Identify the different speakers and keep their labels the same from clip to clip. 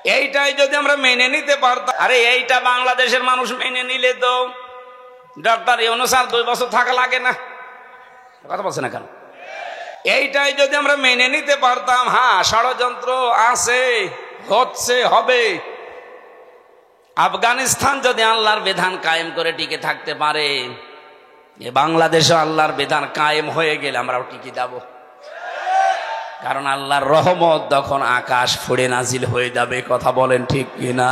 Speaker 1: এইটাই যদি আমরা মেনে নিতে পারতাম, আরে এইটা বাংলাদেশের মানুষ মেনে নিলে তো ডক্টর ইউনূস আর 2 বছর থাকা লাগে না। কথা বলছে না কেন? এইটাই যদি আমরা মেনে নিতে পারতাম, হ্যাঁ ষড়যন্ত্র আছে, হচ্ছে, হবে। আফগানিস্তান যদি আল্লাহর বিধান কায়েম করে টিকে থাকতে পারে, বাংলাদেশে আল্লাহর বিধান কায়েম হয়ে গেলে আমরাও টিকে যাব। কারণ আল্লাহর রহমত তখন আকাশ ফুঁড়ে নাজিল হয়ে যাবে। কথা বলেন ঠিক কিনা?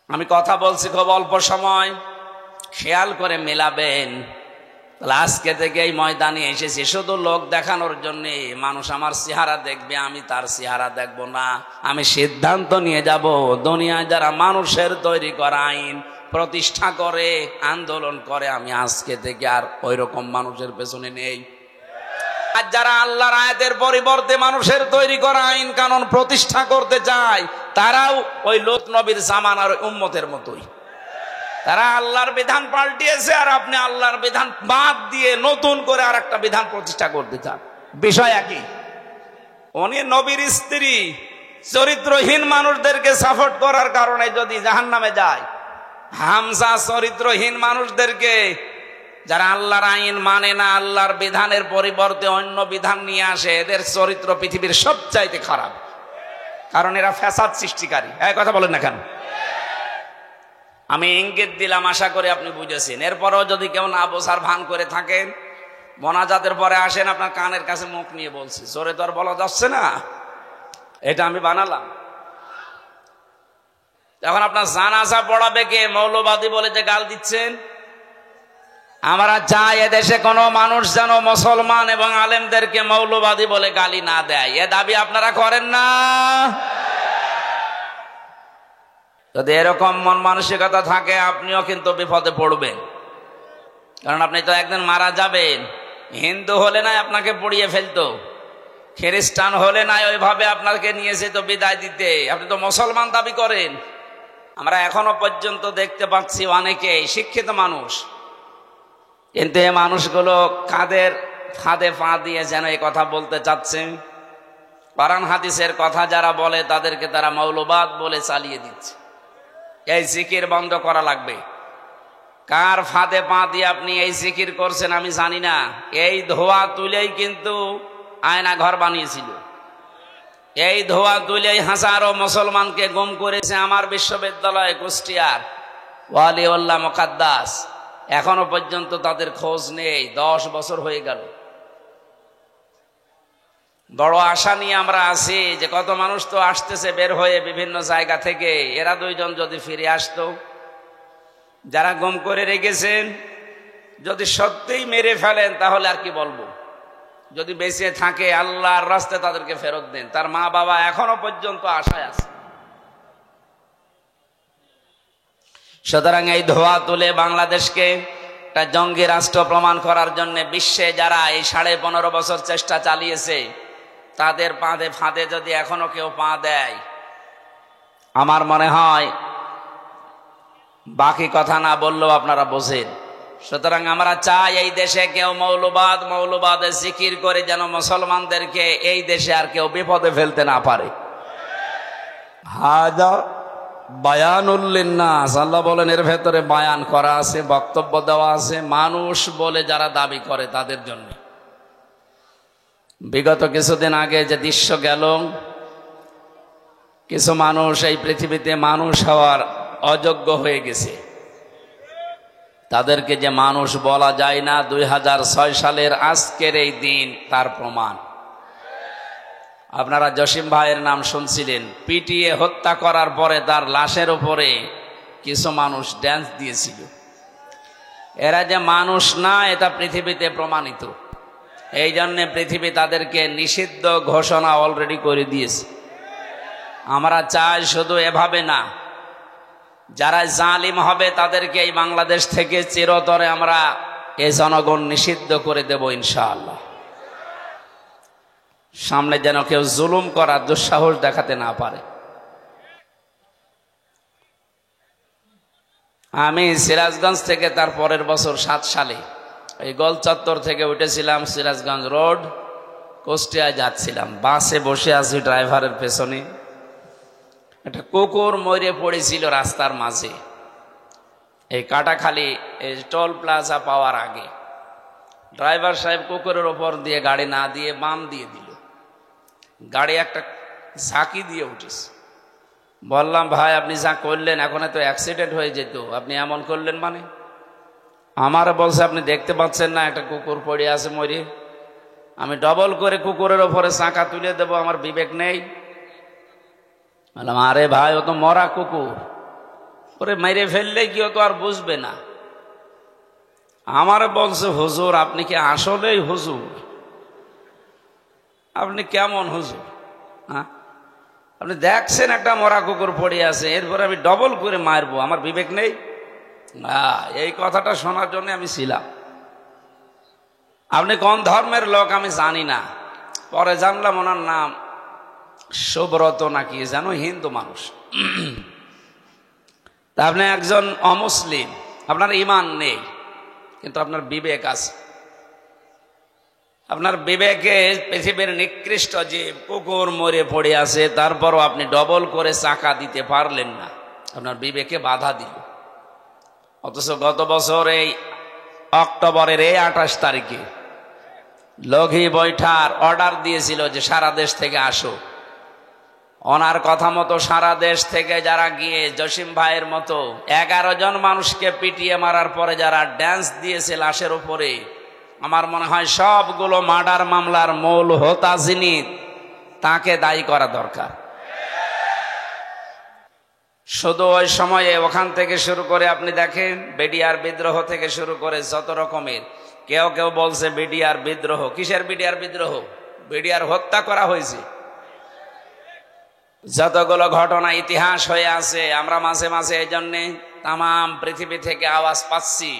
Speaker 1: আমি কথা বলছি খুব অল্প সময়, খেয়াল করে মেলাবেন। আজকে থেকে এই ময়দানে এসেছি শুধু লোক দেখানোর জন্য। মানুষ আমার চেহারা দেখবে, আমি তার চেহারা দেখব না। আমি সিদ্ধান্ত নিয়ে যাব, দুনিয়ায় যারা মানুষের তৈরি করা আইন প্রতিষ্ঠা করে, আন্দোলন করে, আমি আজকে থেকে আর ওই রকম মানুষের পেছনে নেই। আর যারা আল্লাহর আয়াতের পরিবর্তে মানুষের তৈরি করা আইন কানুন প্রতিষ্ঠা করতে চায়, তারাও ওই লূত নবীর জামানার উম্মতের মতোই। তারা আল্লাহর বিধান পাল্টিয়েছে, আর আপনি আল্লাহর বিধান বাদ দিয়ে নতুন করে আর একটা বিধান প্রতিষ্ঠা করতে চান। বিষয় একই। উনি নবীর স্ত্রী, চরিত্রহীন মানুষদেরকে সাপোর্ট করার কারণে যদি জাহান্নামে যায়, হামজা চরিত্রহীন মানুষদেরকে, যারা আল্লাহর আইন মানে না, আল্লাহর বিধানের পরিবর্তে অন্য বিধান নিয়ে আসে, এদের চরিত্র পৃথিবীর সবচাইতে খারাপ। কারণ এরা ফ্যাসাদ সৃষ্টিকারী। এই কথা বলেন না কেন? আমি ইঙ্গিত দিলাম, আশা করি আপনি বুঝেছেন। এরপরেও যদি কেউ না বোঝার ভান করে থাকেন, মোনাজাতের পরে আসেন, আপনার কানের কাছে মুখ নিয়ে বলছি, জোরে তো আর বলা যাচ্ছে না, এটা আমি বানালাম। এখন আপনার জানাজা পড়াবে কে? মৌলবাদী বলে যে গাল দিচ্ছেন। আমরা চাই এদেশে কোনো মানুষ যেন মুসলমান এবং আলেমদেরকে মৌলবাদী বলে গালি না দেয়। এ দাবি আপনারা করেন না? যদি এরকম মন মানসিকতা থাকে, আপনিও কিন্তু বিপদে পড়বেন। কারণ আপনি তো একদিন মারা যাবেন। হিন্দু হলে নাই আপনাকে পুড়িয়ে ফেলতো, খ্রিস্টান হলে নাই ওইভাবে আপনাকে নিয়ে যেত বিদায় দিতে। আপনি তো মুসলমান দাবি করেন। আমরা এখনো পর্যন্ত দেখতে পাচ্ছি অনেকেই শিক্ষিত মানুষ, কিন্তু এই মানুষগুলো কাদের ফাঁদে পা দিয়ে যেন এই কথা বলতে চাচ্ছে। কোরআন হাদিসের কথা যারা বলে তাদেরকে তারা মৌলবাদ বলে চালিয়ে দিচ্ছে। এই জিকির বন্ধ করা লাগবে। কার ফাঁদে পা দিয়ে আপনি এই জিকির করছেন আমি জানি না। এই ধোয়া তুলেই কিন্তু আয়না ঘর বানিয়েছিল। এই ধোয়া তুলেই হাজারো মুসলমানকে গুম করেছে আমার বিশ্ববিদ্যালয় কুষ্টিয়ার ওয়ালিউল্লাহ মুকাদ্দাস। এখনো পর্যন্ত তাদের খোঁজ নেই। 10 বছর হয়ে গেল। বড় আশা নিয়ে আমরা আছি যে কত মানুষ তো আসতেছে বের হয়ে বিভিন্ন জায়গা থেকে। এরা 2 জন যদি ফিরে আসতো, যারা গুম করে রেখেছেন, যদি সত্যিই মেরে ফেলেন তাহলে আর কি বলবো। যদি বেঁচে থাকে আল্লাহর রাস্তায় তাদেরকে ফেরত দেন। তার মা বাবা এখনো পর্যন্ত আশায় আছে। সুতরাং এই ধোয়া তুলে বাংলাদেশকে একটা জঙ্গি রাষ্ট্র প্রমাণ করার জন্য বিশ্বে যারা এই 15.5 বছর চেষ্টা চালিয়েছে, তাদের ফাঁদে যদি এখনো কেউ পা দেয়, আমার মনে হয় বাকি কথা না বললেও আপনারা বোঝেন। সুতরাং আমরা চাই এই দেশে কেউ মৌলবাদের জিকির করে যেন মুসলমানদেরকে এই দেশে আর কেউ বিপদে ফেলতে না পারে। হাজা বায়ানুল লিন্নাস, আল্লাহ বলেন এর ভেতরে বায়ান করা আছে, বক্তব্য দেওয়া আছে মানুষ বলে যারা দাবি করে তাদের জন্য। বিগত কিছুদিন আগে যে দৃশ্য গেল, কিছু মানুষ এই পৃথিবীতে মানুষ হওয়ার অযোগ্য হয়ে গেছে। তাদেরকে যে মানুষ বলা যায় না, 2006 সালের আজকের এই দিন তার প্রমাণ। আপনারা জসিম ভাইয়ের নাম শুনছিলেন। পিটিয়ে হত্যা করার পরে তার লাশের উপরে কিছু মানুষ ড্যান্স দিয়েছিল। এরা যে মানুষ না, এটা পৃথিবীতে প্রমাণিত। এই জন্যে পৃথিবী তাদেরকে নিষিদ্ধ ঘোষণা অলরেডি করে দিয়েছে। আমরা চাই শুধু এভাবে না, যারা জালিম হবে তাদেরকে এই বাংলাদেশ থেকে চিরতরে আমরা এই জনগণ নিষিদ্ধ করে দেব ইনশাআল্লাহ। সামনে যেন কেউ জুলুম করার দুঃসাহস দেখাতে না পারে। আমি সিরাজগঞ্জ থেকে তার পরের বছর 7 সালে এই গোল চত্বর থেকে উঠেছিলাম সিরাজগঞ্জ রোড, কুষ্টিয়ায় যাচ্ছিলাম। বাসে বসে আছি ড্রাইভারের পেছনে। একটা কুকুর মরে পড়েছিল রাস্তার মাঝে, এই কাটাখালি এই টোল প্লাজা পাওয়ার আগে। ড্রাইভার সাহেব কুকুরের ওপর দিয়ে গাড়ি না দিয়ে বাম দিয়ে দিল, গাড়ি একটা ঝাঁকি দিয়ে উঠেছে। বললাম, ভাই আপনি যা করলেন এখন তো অ্যাক্সিডেন্ট হয়ে যেত, আপনি এমন করলেন মানে? আমার বলছে, আপনি দেখতে পাচ্ছেন না একটা কুকুর পড়ে আছে মরে, আমি ডবল করে কুকুরের ওপরে চাকা তুলে দেবো, আমার বিবেক নেই? বললাম, আরে ভাই ও তো মরা কুকুর, ওরে মেরে ফেললে কি ও তো আর বুঝবে না। আমার বলছে, হুজুর আপনি কি আসলেই হুজুর? আপনি কেমন হুজুর? হ্যাঁ, আপনি দেখছেন একটা মরা কুকুর পড়ে আছে, এরপরে আমি ডবল করে মারবো, আমার বিবেক নেই? এই কথাটা শোনার জন্য আমি ছিলাম। আপনি কোন ধর্মের লোক আমি জানি না, পরে জানলাম ওনার নাম সুব্রত নাকি যেন, হিন্দু মানুষ। তা আপনি একজন অমুসলিম, আপনার ঈমান নেই, কিন্তু আপনার বিবেক আছে। আপনার বিবেকে পৃথিবীর নিকৃষ্ট যে কুকুর মরে পড়ে আছে, তারপরও আপনি ডবল করে চাকা দিতে পারলেন না, আপনার বিবেকে বাধা দিল। অথচ গত বছর এই অক্টোবরের এই 28 তারিখে লঘি বৈঠার অর্ডার দিয়েছিল যে সারা দেশ থেকে আসো। ওনার কথা মতো সারা দেশ থেকে যারা গিয়ে জসিম ভাইয়ের মতো 11 জন মানুষকে পিটিয়ে মারার পরে যারা ড্যান্স দিয়েছে লাশের উপরে, আমার মনে হয় সবগুলো মার্ডার মামলার মূল হোতা যিনি, তাকে দায়ী করা দরকার। শুধু ওই সময়ে ওখান থেকে শুরু করে আপনি দেখেন, বিডিআর বিদ্রোহ থেকে শুরু করে যত রকমের, কেউ কেউ বলছে বিডিআর বিদ্রোহ। কিসের বিডিআর বিদ্রোহ? বিডিআর হত্যা করা হয়েছে। যতগুলো ঘটনা ইতিহাস হয়ে আছে, আমরা মাঝে মাঝে এই জন্যে তাম পৃথিবী থেকে আওয়াজ পাচ্ছি।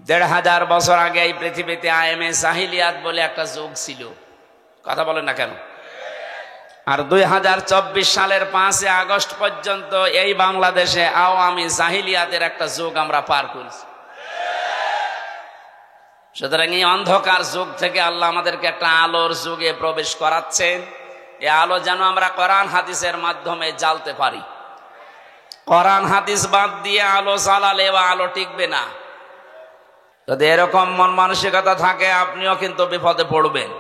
Speaker 1: 1500 বছর আগে এই পৃথিবীতে আইএমএ জাহিলিয়াত বলে একটা যুগ ছিল, কথা বলেন না কেন? আর 2024 সালের 5 আগস্ট পর্যন্ত এই বাংলাদেশে আওয়ামী জাহিলিয়াতের একটা যুগ আমরা পার করেছি। সুতরাং এই অন্ধকার যুগ থেকে আল্লাহ আমাদেরকে একটা আলোর যুগে প্রবেশ করাচ্ছেন। এই আলো যেন আমরা কোরআন হাদিসের মাধ্যমে জ্বালতে পারি। কোরআন হাদিস বাদ দিয়ে আলো জ্বালালে বা আলো টিকবে না। যদি এরকম মন মানসিকতা থাকে, আপনিও কিন্তু বিপদে পড়বেন,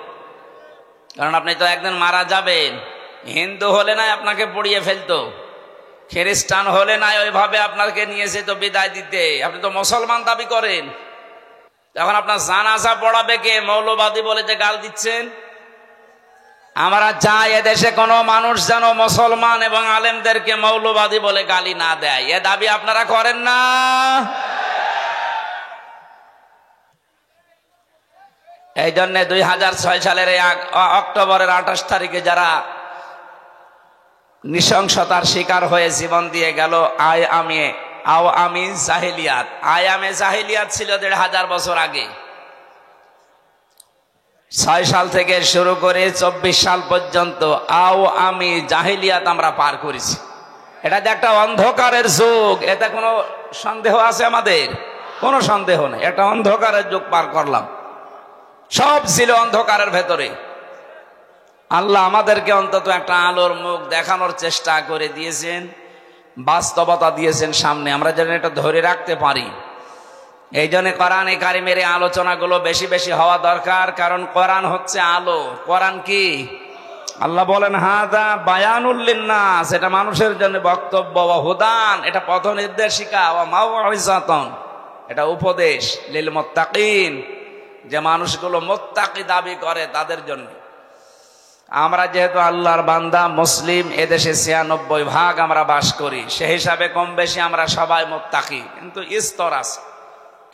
Speaker 1: কারণ আপনি তো একদিন মারা যাবেন। হিন্দু হলে নাই আপনাকে পুড়িয়ে ফেলতো, খ্রিস্টান হলে নাই ওইভাবে আপনাকে নিয়ে যেত বিদায় দিতে। আপনি তো মুসলমান দাবি করেন, এখন আপনার জানাজা পড়াবে কে? মৌলবাদী বলে যে গাল দিচ্ছেন। আমরা চাই এদেশে কোনো মানুষ যেন মুসলমান এবং আলেমদেরকে মৌলবাদী বলে গালি না দেয়, এ দাবি আপনারা করেন না? এই জন্য 2006 সালের অক্টোবরের 28 তারিখে যারা নৃশংসতার শিকার হয়ে জীবন দিয়ে গেল, আওয়ামী জাহিলিয়াত। আইয়ামে জাহিলিয়াত ছিল 1500 বছর আগে। 6 সাল থেকে শুরু করে 24 সাল পর্যন্ত আওয়ামী জাহিলিয়াত আমরা পার করেছি। এটা যে একটা অন্ধকারের যুগ, এতে কোনো সন্দেহ আছে আমাদের? কোনো সন্দেহ নেই, একটা অন্ধকারের যুগ পার করলাম। সব ছিল অন্ধকারের ভেতরে। আল্লাহ আমাদেরকে অন্তত একটা আলোর মুখ দেখানোর চেষ্টা করে দিয়েছেন, বাস্তবতা দিয়েছেন সামনে, আমরা যেন এটা ধরে রাখতে পারি। এই জন্য কোরআনে কারিমের এই আলোচনাগুলো বেশি বেশি হওয়া দরকার, কারণ কোরআন হচ্ছে আলো। কোরআন কি? আল্লাহ বলেন হাদা বায়ানুল লিন্নাস, এটা মানুষের জন্য বক্তব্য, ওয়া হুদান, এটা পথ নির্দেশিকা, ওয়া মাউইযাতুন, এটা উপদেশ, লিল মুত্তাকিন, যে মানুষগুলো মুত্তাকি দাবি করে তাদের জন্য। আমরা যেহেতু আল্লাহর বান্দা মুসলিম, এদেশে 96% আমরা বাস করি, সেই হিসাবে কম বেশি আমরা সবাই মুত্তাকি, কিন্তু স্তর আছে।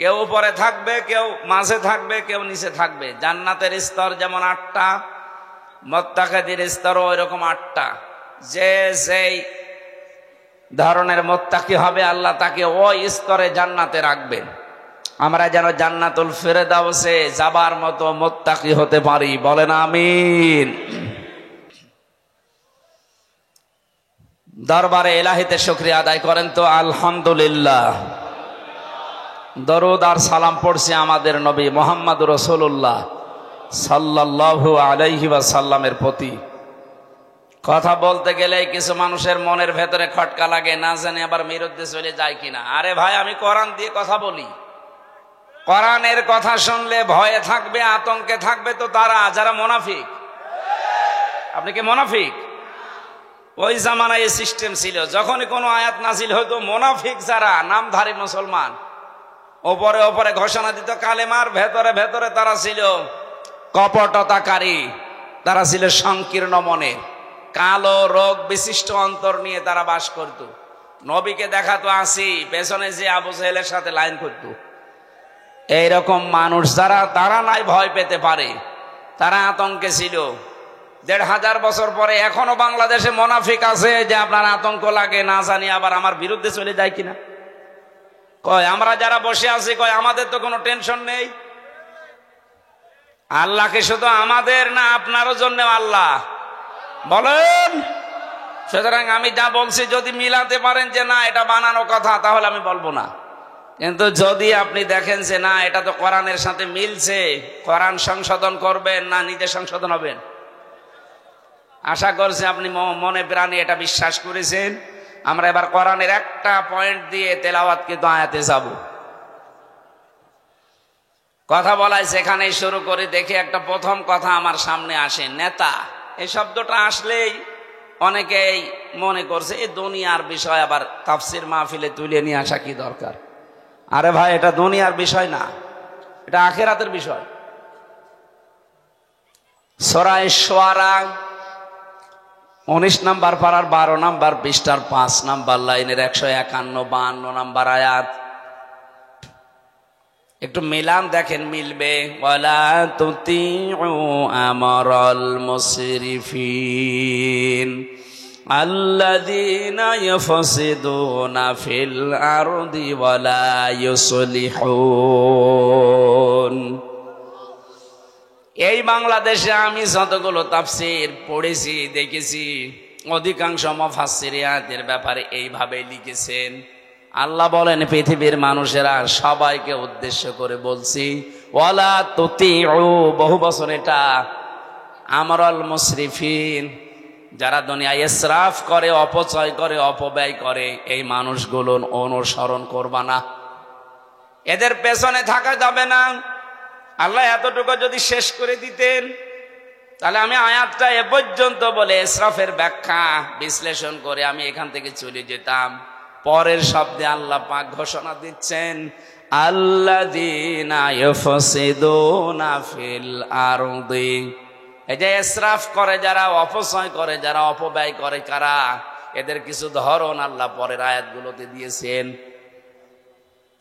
Speaker 1: কেউ উপরে থাকবে, কেউ মাঝে থাকবে, কেউ নিচে থাকবে। জান্নাতের স্তর যেমন 8টা, মুত্তাকিদের স্তরও ওইরকম 8টা। যে যেই ধরনের মুত্তাকি হবে আল্লাহ তাকে ওই স্তরে জান্নাতে রাখবেন। আমরা যেন জান্নাতুল ফিরদাউসে যাবার মতো মুত্তাকি হতে পারি, বলেন আমিন। দরবারে ইলাহিতে শুকরিয়া আদায় করেন তো আলহামদুলিল্লাহ। দরুদ আর সালাম পড়ছি আমাদের নবী মুহাম্মদ রাসূলুল্লাহ সাল্লাল্লাহু আলাইহি ওয়াসাল্লামের প্রতি। কথা বলতে গেলে কিছু মানুষের মনের ভেতরে খটকা লাগে, না জানে আবার বিরুদ্ধে চলে যায় কিনা। আরে ভাই, আমি কোরআন দিয়ে কথা বলি। কোরআনের কথা শুনলে ভয়ে থাকবে, আতঙ্কে থাকবে তো তারা যারা মুনাফিক। আপনি কি মুনাফিক? ওই জামানায় এই সিস্টেম ছিল, যখনই কোনো আয়াত নাজিল হইতো মুনাফিক যারা নামধারী মুসলমান ওপরে ওপরে ঘোষণা দিত কালেমার, ভেতরে ভেতরে তারা ছিল কপটতাকারী, তারা ছিল সংকীর্ণ মনের, কালো রোগ বিশিষ্ট অন্তর নিয়ে তারা বাস করত। নবীকে দেখাতো আসি, পেছনে যে আবু জাহেলের সাথে লাইন করত। এইরকম মানুষ যারা, তারা নাই ভয় পেতে পারে, তারা আতঙ্কে ছিল। ১৫০০ বছর পরে এখনো বাংলাদেশে মুনাফিক আছে যে আপনার আতঙ্ক লাগে, না জানি আবার আমার বিরুদ্ধে চলে যায় কিনা। কয় আমরা যারা বসে আছি, কয় আমাদের তো কোনো টেনশন নেই। আল্লাহকে শুধু আমাদের না আপনারও জন্য আল্লাহ বলেন। সুতরাং আমি যা বলছি যদি মিলাতে পারেন যে না এটা বানানো কথা, তাহলে আমি বলবো না। কিন্তু যদি আপনি দেখেন যে না এটা তো কোরআনের সাথে মিলছে, কোরআন সংশোধন করবেন না নিজে সংশোধন হবেন। আশা করছি আপনি মনে প্রাণে এটা বিশ্বাস করেছেন। আমরা এবার কোরআনের একটা পয়েন্ট দিয়ে তেলাওয়াত কিন্তু আয়াতে যাব। কথা বলাই সেখানেই শুরু করে, দেখি একটা প্রথম কথা আমার সামনে আসে, নেতা। এই শব্দটা আসলেই অনেকেই মনে করছে এই দুনিয়ার বিষয়, আবার তাফসির মাহফিলে তুলে নিয়ে আসা কি দরকার। আরে ভাই, এটা দুনিয়ার বিষয় না, এটা আখিরাতের বিষয়। সূরা শুআরা 19 নম্বর পারার 12 নম্বর পৃষ্ঠার 5 নম্বর লাইনের 151-52 নম্বর আয়াত। একটু মিলান দেখেন, মিলবে। ওয়ালা তুতিউ আমরাল মুসরিফিন আল্লাযীনা ইয়াফসিদুনা ফিল আরদি ওয়ালা ইউসলিহুন। এই বাংলাদেশে আমি যতগুলো তাফসীর পড়েছি, দেখেছি, অধিকাংশ মুফাসসিরিয়াতের ব্যাপারে এইভাবে লিখেছেন। আল্লাহ বলেন পৃথিবীর মানুষেরা সবাইকে উদ্দেশ্য করে বলছি, ওয়ালা তুতিউ, বহু বছর এটা, আমরাল মুসরিফিন, যারা দুনিয়ায় ইসরাফ করে, অপচয় করে, অপব্যয় করে, এই মানুষগুলো অনুসরণ করবা না, এদের পেছনে থাকা যাবে না। আল্লাহ এতটুকু যদি শেষ করে দিতেন, তাহলে আমি আয়াতটা এ পর্যন্ত বলে ইসরাফের ব্যাখ্যা বিশ্লেষণ করে আমি এখান থেকে চলে যেতাম। পরের শব্দে আল্লাহ পাক ঘোষণা দিচ্ছেন, আল্লাযীনা ইউফসিদুনা ফিল আরদি। এই যে ইসরাফ করে যারা, অপচয় করে যারা, অপব্যয় করে কারা, এদের কিছু ধরন আল্লাহ পরের আয়াতগুলোতে দিয়েছেন।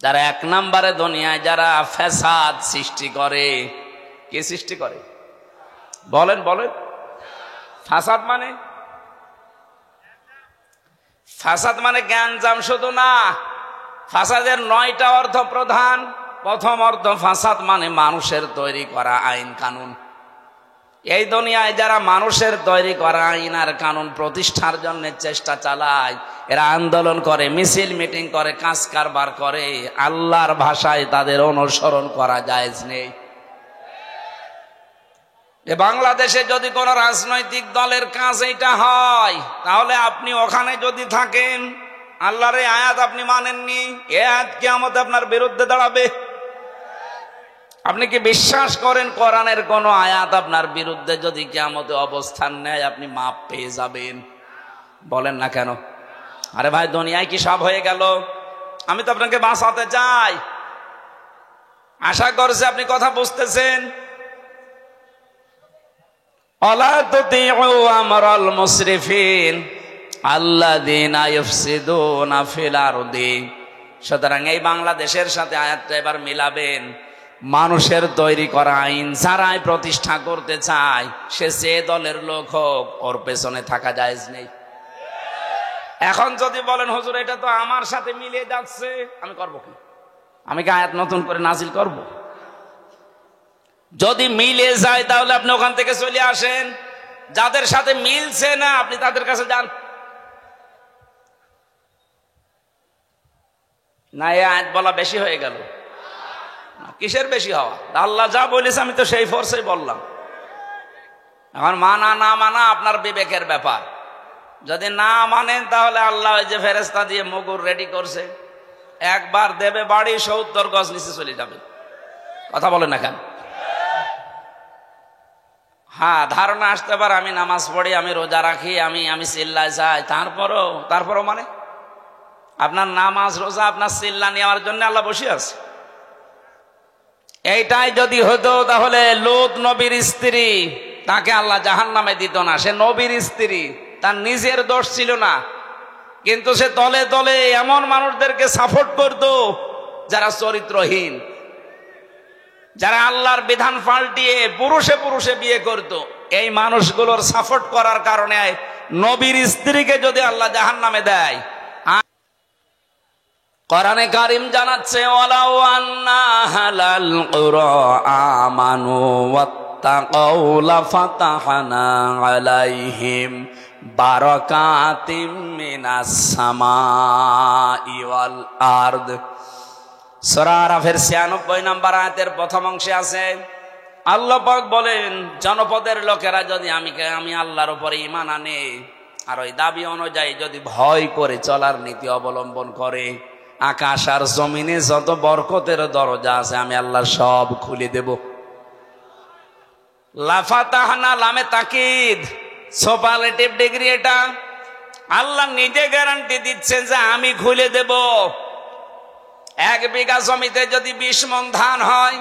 Speaker 1: যারা 1 নম্বরে দুনিয়ায় যারা ফ্যাসাদ সৃষ্টি করে। কে সৃষ্টি করে? বলেন বলেন। ফাসাদ মানে, ফাসাদ মানে জ্ঞানজাম শুধু না, ফাসাদের 9টা অর্থ প্রধান। প্রথম অর্থ, ফাসাদ মানে মানুষের তৈরি করা আইন কানুন। এই দুনিয়ায় যারা মানুষের তৈরি করা আইন আর কানুন প্রতিষ্ঠার জন্য চেষ্টা চালায়, এরা আন্দোলন করে, মিছিল মিটিং করে, কাজ কারবার করে, আল্লাহর ভাষায় তাদের অনুসরণ করা জায়েজ নেই। বাংলাদেশে যদি কোন রাজনৈতিক দলের কাজ এটা হয়, তাহলে আপনি ওখানে যদি থাকেন, আল্লাহর এই আয়াত আপনি মানেননি, এই আয়াত কিয়ামতে আপনার বিরুদ্ধে দাঁড়াবে। আপনি কি বিশ্বাস করেন কোরআনের কোন আয়াত আপনার বিরুদ্ধে যদি কিয়ামতে অবস্থান নেয় আপনি মাপ পেয়ে যাবেন? বলেন না কেন? আরে ভাই, দুনিয়ায় কি সব হয়ে গেল? আমি তো আপনাকে বাঁচাতে চাই। আশা করছি আপনি কথা বুঝতেছেন। ওয়ালা তুতিউ আমরাল মুসরিফিন আল্লাযীনা ইউফসিদুনা ফিল আরদি। সুতরাং এই বাংলাদেশের সাথে আয়াতটা এবার মিলাবেন। মানুষের তৈরি করা আইন যারাই প্রতিষ্ঠা করতে চায়, সে যে দলের লোক হোক, ওর পেছনে থাকা জায়েজ নেই। এখন যদি বলেন হুজুর এটা তো আমার সাথে মিলে যাচ্ছে, আমি করব কি? আমি কি আয়াত নতুন করে নাজিল করব? যদি মিলে যায় তাহলে আপনি ওখান থেকে চলে আসেন। যাদের সাথে মিলছে না আপনি তাদের কাছে যান। না, এই আয়াত বলা বেশি হয়ে গেল? কিসের বেশি হওয়া? আল্লাহ যা বলেছে আমি তো সেই ফোর্সেই বললাম। এখন মানা না মানা আপনার বিবেকের ব্যাপার। যদি না মানেন তাহলে আল্লাহ ওই যে ফেরেশতা দিয়ে মুগুর রেডি করছে, একবার দেবে বাড়ি 70 গজ নিচে চলে যাবে। কথা বলেন না কেন? হ্যাঁ, ধারণা আসতে পারে আমি নামাজ পড়ি, আমি রোজা রাখি, আমি চিল্লায় যাই, তারপরও মানে আপনার নামাজ রোজা আপনার চিল্লা নেওয়ার জন্য আল্লাহ বসে আছে। এইটাই যদি হতো তাহলে লূত নবীর স্ত্রী, তাকে আল্লাহ জাহান্নামে দিত না। সে নবীর স্ত্রী, তার নিজের দোষ ছিল না, কিন্তু সে তলে তলে এমন মানুষদেরকে সাপোর্ট করত যারা চরিত্রহীন, যারা আল্লাহর বিধান পাল্টিয়ে পুরুষে পুরুষে বিয়ে করত। এই মানুষগুলোর সাপোর্ট করার কারণে নবীর স্ত্রীকে যদি আল্লাহ জাহান্নামে দেয়। কোরআনে কারীম জানাচ্ছে, ওয়ালাউ আন্না হালাল কুরা আমানু ওয়াত্তাকাউ লাফাতাহনা আলাইহিম বারাকাতিম মিনাস সামাই ওয়াল আরদ। সূরা আরাফের 96 নম্বর আয়াতের প্রথম অংশে আছে, আল্লাহ পাক বলেন, জনপদের লোকেরা যদি আমি আল্লাহর উপরে ঈমান আনে আর ওই দাবি অনুযায়ী যদি ভয় করে চলার নীতি অবলম্বন করে, আকাশ আর জমিনে যত বরকতের দরজা আছে আমি আল্লাহ সব খুলে দেব। লাফাতাহনা, লামে তাকিদ, সুপারলেটিভ ডিগ্রি। এটা আল্লাহ নিজে গ্যারান্টি দিচ্ছেন যে আমি খুলে দেব। 1 বিঘা জমিতে যদি 20 মণ ধান হয়,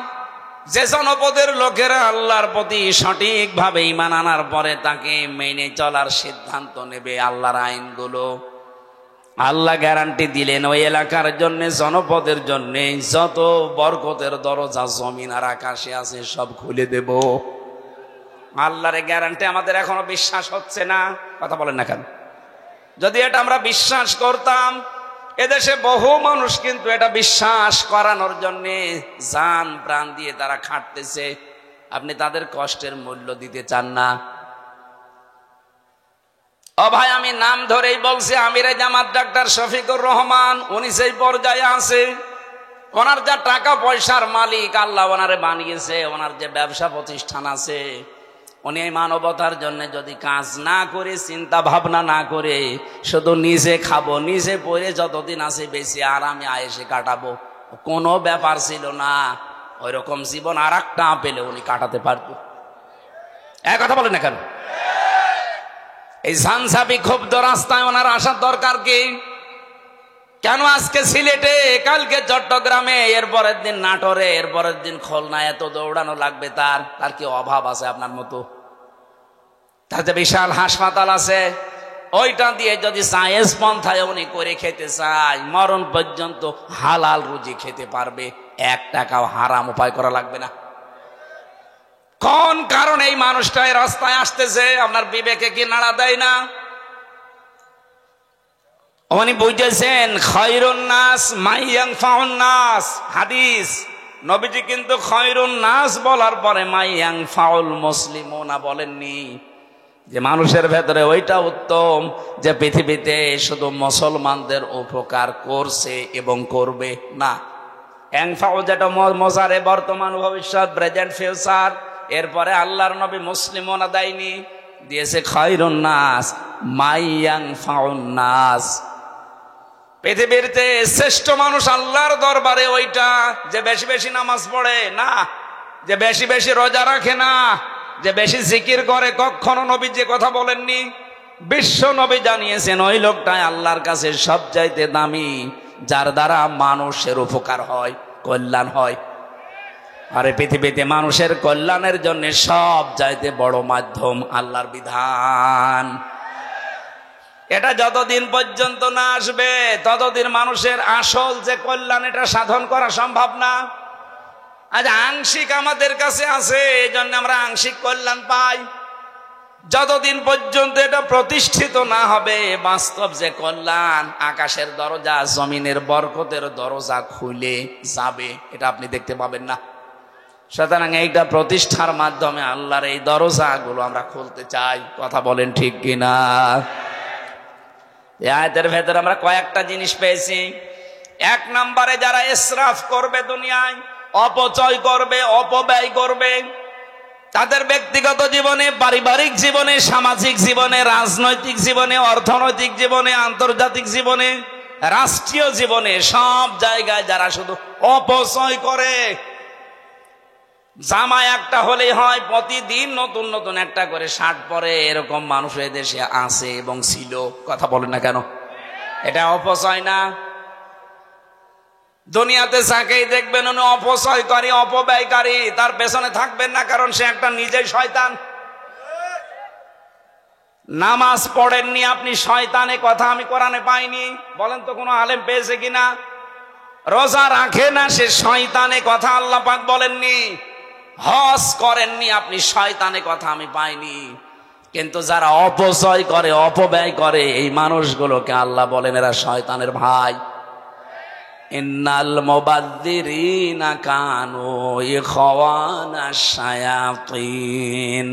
Speaker 1: যে জনপদের লোকেরা আল্লাহর প্রতি সঠিকভাবে ঈমান আনার পরে তাকে মেনে চলার সিদ্ধান্ত নেবে, আল্লাহর আইনগুলো, আল্লাহ গ্যারান্টি দিলেন ওই এলাকার জন্য, জনপদের জন্য যত বরকতের দরজা জমিন আর আকাশে আছে সব খুলে দেব। আল্লাহর গ্যারান্টি আমাদের এখনো বিশ্বাস হচ্ছে না। কথা বলেন না কেন? যদি এটা আমরা বিশ্বাস করতাম, এদেশে বহু মানুষ কিন্তু এটা বিশ্বাস করানোর জন্য জান প্রাণ দিয়ে তারা খাটতেছে। আপনি তাদের কষ্টের মূল্য দিতে চান না। ও ভাই, আমি নাম ধরেই বলছি, আমিরে জামাত ডাক্তার শফিকুর রহমান, উনি সেই পর্যায়ে আছে। ওনার যা টাকা পয়সার মালিক, আল্লাহ ওনারে বানিয়েছে, ওনার যে ব্যবসা প্রতিষ্ঠান আছে, উনি এই মানবতার জন্য যদি কাজ না করে, চিন্তা ভাবনা না করে, শুধু নিজে খাবো, নিজে পরে যতদিন আছে বেশি আরামে আয়েসে কাটাবো, কোনো ব্যাপার ছিল না। ওই রকম জীবন আর একটা পেলে উনি কাটাতে পারতো। এক কথা বলেন না কেন? এই ঝানঝাপি ক্ষুব্ধ রাস্তায় ওনার আসার দরকার কি? কেন আজকে সিলেটে, কালকে চট্টগ্রামে, এরপরের দিন নাটোরে, এরপরের দিন খুলনা, এত দৌড়ানো লাগবে? তার কি অভাব আছে আপনার মতো? তার যে বিশাল হাসপাতাল আছে, ওইটা দিয়ে যদি সায়েন্স পন্থায় উনি করে খেতে চায়, মরণ পর্যন্ত হালাল রুজি খেতে পারবে, 1 টাকাও হারাম উপায় করা লাগবে না। কোন কারণে এই মানুষটা এই রাস্তায় আসতেছে? আপনার বিবেকে কি নাড়া দেয় না? উনি বুঝেছেন খায়রুন নাস মাইয়ানফাউন নাস। হাদিস, নবীজি কিন্তু খায়রুন নাস বলার পরে মাইয়ানফাউল মুসলিমুনা বলেননি, যে মানুষের ভেতরে ওইটা উত্তম যে পৃথিবীতে শুধু মুসলমানদের উপকার করছে এবং করবে না। এনফাউ যেটা মজারে, বর্তমান, ভবিষ্যৎ, প্রেজেন্ট, ফিউচার, এরপরে আল্লাহর নবী মুসলিমুনা দেয়নি, দিয়েছে খায়রুন নাস মাইয়ানফাউন নাস। পৃথিবীতে শ্রেষ্ঠ মানুষ আল্লাহর দরবারে ওইটা যে বেশি বেশি নামাজ পড়ে না, যে বেশি বেশি রোজা রাখে না, যে বেশি জিকির করে। কখনো নবী যে কথা বলেননি, বিশ্ব নবী জানিয়েছেন ওই লোকটাই আল্লাহর কাছে সবচাইতে দামি, যার দ্বারা মানুষের উপকার হয়, কল্যাণ হয়। আরে পৃথিবীতে মানুষের কল্যাণের জন্য সব চাইতে বড় মাধ্যম আল্লাহর বিধান। এটা যতদিন পর্যন্ত না আসবে ততদিন মানুষের আসল যে কল্যাণ, এটা সাধন করা সম্ভব না। আজ আংশিক আমাদের কাছে আছে, এই জন্য আমরা আংশিক কল্যাণ পাই। যতদিন পর্যন্ত এটা প্রতিষ্ঠিত না হবে, বাস্তব যে কল্যাণ, আকাশের দরজা, জমিনের বরকতের দরজা খুলে যাবে, এটা আপনি দেখতে পাবেন না। সুতরাং এইটা প্রতিষ্ঠার মাধ্যমে আল্লাহর এই দরজাগুলো আমরা খুলতে চাই। কথা বলেন ঠিক কিনা? এই আয়াতের ভেতরে আমরা কয়েকটা জিনিস পেয়েছি। 1 নম্বরে, যারা ইসরাফ করবে দুনিয়ায়, অপচয় করবে, অপব্যয় করবে, তাদের ব্যক্তিগত জীবনে, পারিবারিক জীবনে, সামাজিক জীবনে, রাজনৈতিক জীবনে, অর্থনৈতিক জীবনে, আন্তর্জাতিক জীবনে, রাষ্ট্রীয় জীবনে, সব জায়গায় যারা শুধু অপচয় করে। জামা একটা হলেই হয়, প্রতিদিন নতুন নতুন একটা করে শার্ট পরে, এরকম মানুষ দেশে আছে এবং ছিল। কথা বলেন না কেন? এটা অপচয় না? দুনিয়াতে যাকেই দেখবেন উনি অপচয়কারী, অপব্যয়কারী, তার পেছনে থাকবেন না, কারণ সে একটা নিজেই শয়তান। নামাজ পড়েননি আপনি, শয়তানে কথা আমি কোরআনে পাইনি, বলেন তো কোনো আলেম পেয়েছে কিনা? রোজা রাখে না, সে শয়তানে কথা আল্লাহ পাক বলেননি। হজ করেননি আপনি, শয়তানে কথা আমি পাইনি। কিন্তু যারা অপচয় করে, অপব্যয় করে, এই মানুষগুলোকে আল্লাহ বলেন এরা শয়তানের ভাই। ইন্নাল মুবাযযিরিনা কানু ইখওয়ানাশ শায়াতিন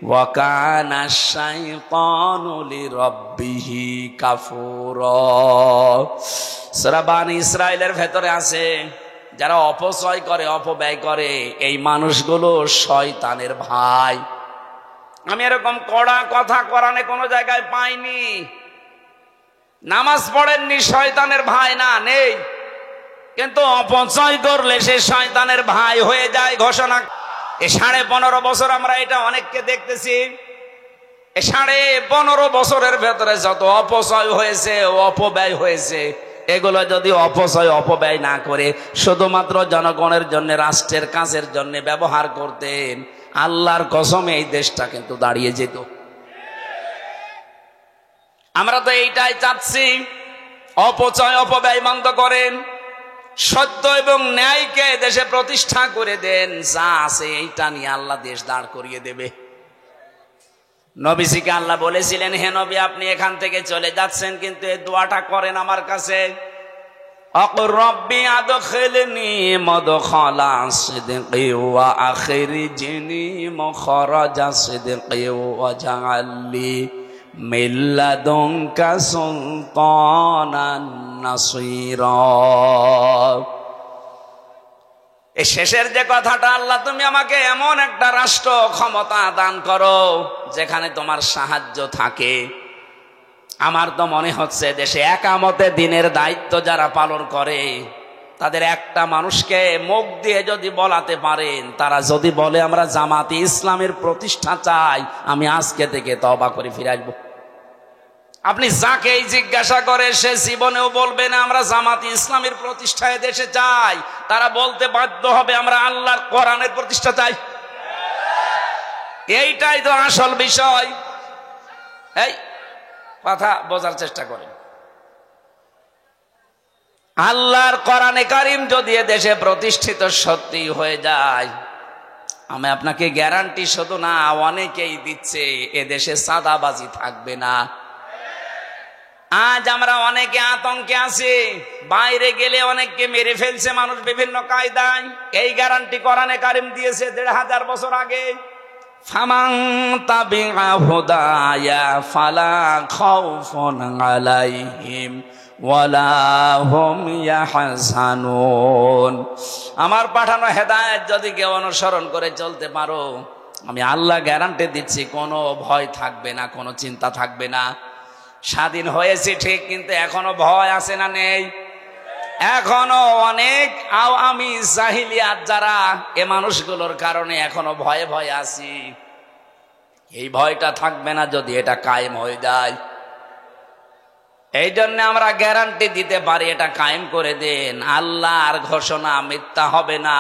Speaker 1: ওয়া কানাশ শাইতানু লিরাব্বিহি কাফুরা। সূরা বানী ইসরাঈলের ভেতরে আছে, যারা অপচয় করে, অপব্যয় করে, এই মানুষগুলো শয়তানের ভাই। আমি এরকম কড়া কথা কোরআনে কোনো জায়গায় পাইনি। নামাজ পড়েননি, শয়তানের ভাই না, নেই। কিন্তু অপচয় করলে সে শয়তানের ভাই হয়ে যায় ঘোষণা। 15.5 বছর আমরা এটা অনেককে দেখতেছি। 15.5 বছরের ভেতরে যত অপচয় হয়েছে, অপব্যয় হয়েছে, এগুলো যদি অপচয় অপব্যয় না করে শুধুমাত্র জনগণের জন্য, রাষ্ট্রের কাজের জন্য ব্যবহার করতেন, আল্লাহর কসমে এই দেশটা কিন্তু দাঁড়িয়ে যেত। আমরা তো এইটাই চাচ্ছি, অপচয় অপব্যয় বন্ধ করেন, সত্য এবং ন্যায়কে দেশে প্রতিষ্ঠা করে দেন। যা আছে এইটা নিয়ে আল্লাহ দেশ দাঁড় করিয়ে দেবে। নবীজিকে আল্লাহ বলেছিলেন, হে নবী, আপনি এখান থেকে চলে যাচ্ছেন, কিন্তু এই দোয়াটা করেন আমার কাছে, আকুর রব্বি আদখিলনি মাদখালা সিদকি ওয়া আখরিজনি মুখরাজা সিদকি ওয়া জাআলনি মিন লাদুনকা সুলতানান নাসীরা। এই শেষের যে কথাটা, আল্লাহ তুমি আমাকে এমন একটা রাষ্ট্র ক্ষমতা দান করো যেখানে তোমার সাহায্য থাকে। আমার তো মনে হচ্ছে দেশে একামতে দিনের দায়িত্ব যারা পালন করে, তাদের একটা মানুষকে মুখ দিয়ে যদি বলাতে পারেন, তারা যদি বলে আমরা জামাতে ইসলামের প্রতিষ্ঠা চাই, আমি আজকে থেকে তওবা করে ফিরে আসবো। আপনি যাকেই জিজ্ঞাসা করে, সে জীবনেও বলবে না আমরা জামাতে ইসলামের প্রতিষ্ঠায় দেশে চাই। তারা বলতে বাধ্য হবে আমরা আল্লাহর কোরআনের প্রতিষ্ঠা চাই। এইটাই তো আসল বিষয়। এই কথা বোঝার চেষ্টা করেন। আল্লাহর কোরআনে কারিম যদি এ দেশে প্রতিষ্ঠিত সত্যি হয়ে যায়, আমি আপনাকে গ্যারান্টি শুধু না, অনেকেই দিচ্ছে, এ দেশে চাঁদাবাজি থাকবে না। আজ আমরা অনেকে আতঙ্কে আছি, বাইরে গেলে অনেককে মেরে ফেলছে মানুষ বিভিন্ন কায়দায়। এই গ্যারান্টি কোরআনে কারিম দিয়েছে 1500 বছর আগে। ফামান তাবিআ হুদায়া ফালা খাউফুন আলাইহিম ওয়ালা হুম ইয়াহজানুন। আমার পাঠানো হেদায়েত যদি কেউ অনুসরণ করে চলতে পারো, আমি আল্লাহ গ্যারান্টি দিচ্ছি, কোনো ভয় থাকবে না, কোনো চিন্তা থাকবে না। স্বাধীন হয়েছে ঠিক, কিন্তু এখনো ভয় আছে না নেই? এখনো অনেক আওয়ামী জাহিলিয়াত যারা, এ মানুষগুলোর কারণে এখনো ভয়ে ভয়ে আছি। এই ভয়টা থাকবে না যদি এটা কায়েম হয়ে যায়। এই জন্য আমরা গ্যারান্টি দিতে পারি, এটা কায়েম করে দেন। আল্লাহর ঘোষণা মিথ্যা হবে না।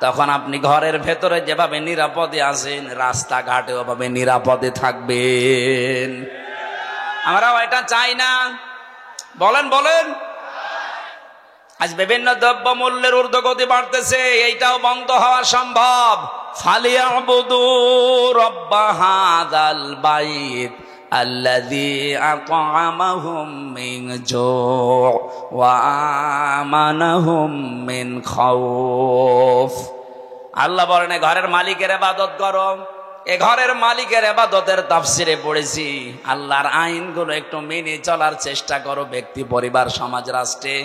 Speaker 1: তখন আপনি ঘরের ভেতরে যেভাবে নিরাপদে আছেন, রাস্তাঘাটে ওভাবে নিরাপদে থাকবেন। আমরাও এটা চাই না, বলেন বলেন। আজ বিভিন্ন দ্রব্য মূল্যের ঊর্ধ্বগতি বাড়তেছে, এইটাও বন্ধ হওয়া সম্ভব। ফালিয়াবুদু রাব্ব হাযাল বাইত আল্লাযী আত'আমাহুম মিন জু' ওয়া আমানাহুম মিন খাউফ। আল্লাহ বলেন, ঘরের মালিকের ইবাদত করো। এ ঘরের মালিকের ইবাদতের তাফসিরে পড়েছি, আল্লাহর আইনগুলো একটু মেনে চলার চেষ্টা করো ব্যক্তি, পরিবার, সমাজ, রাষ্ট্রে।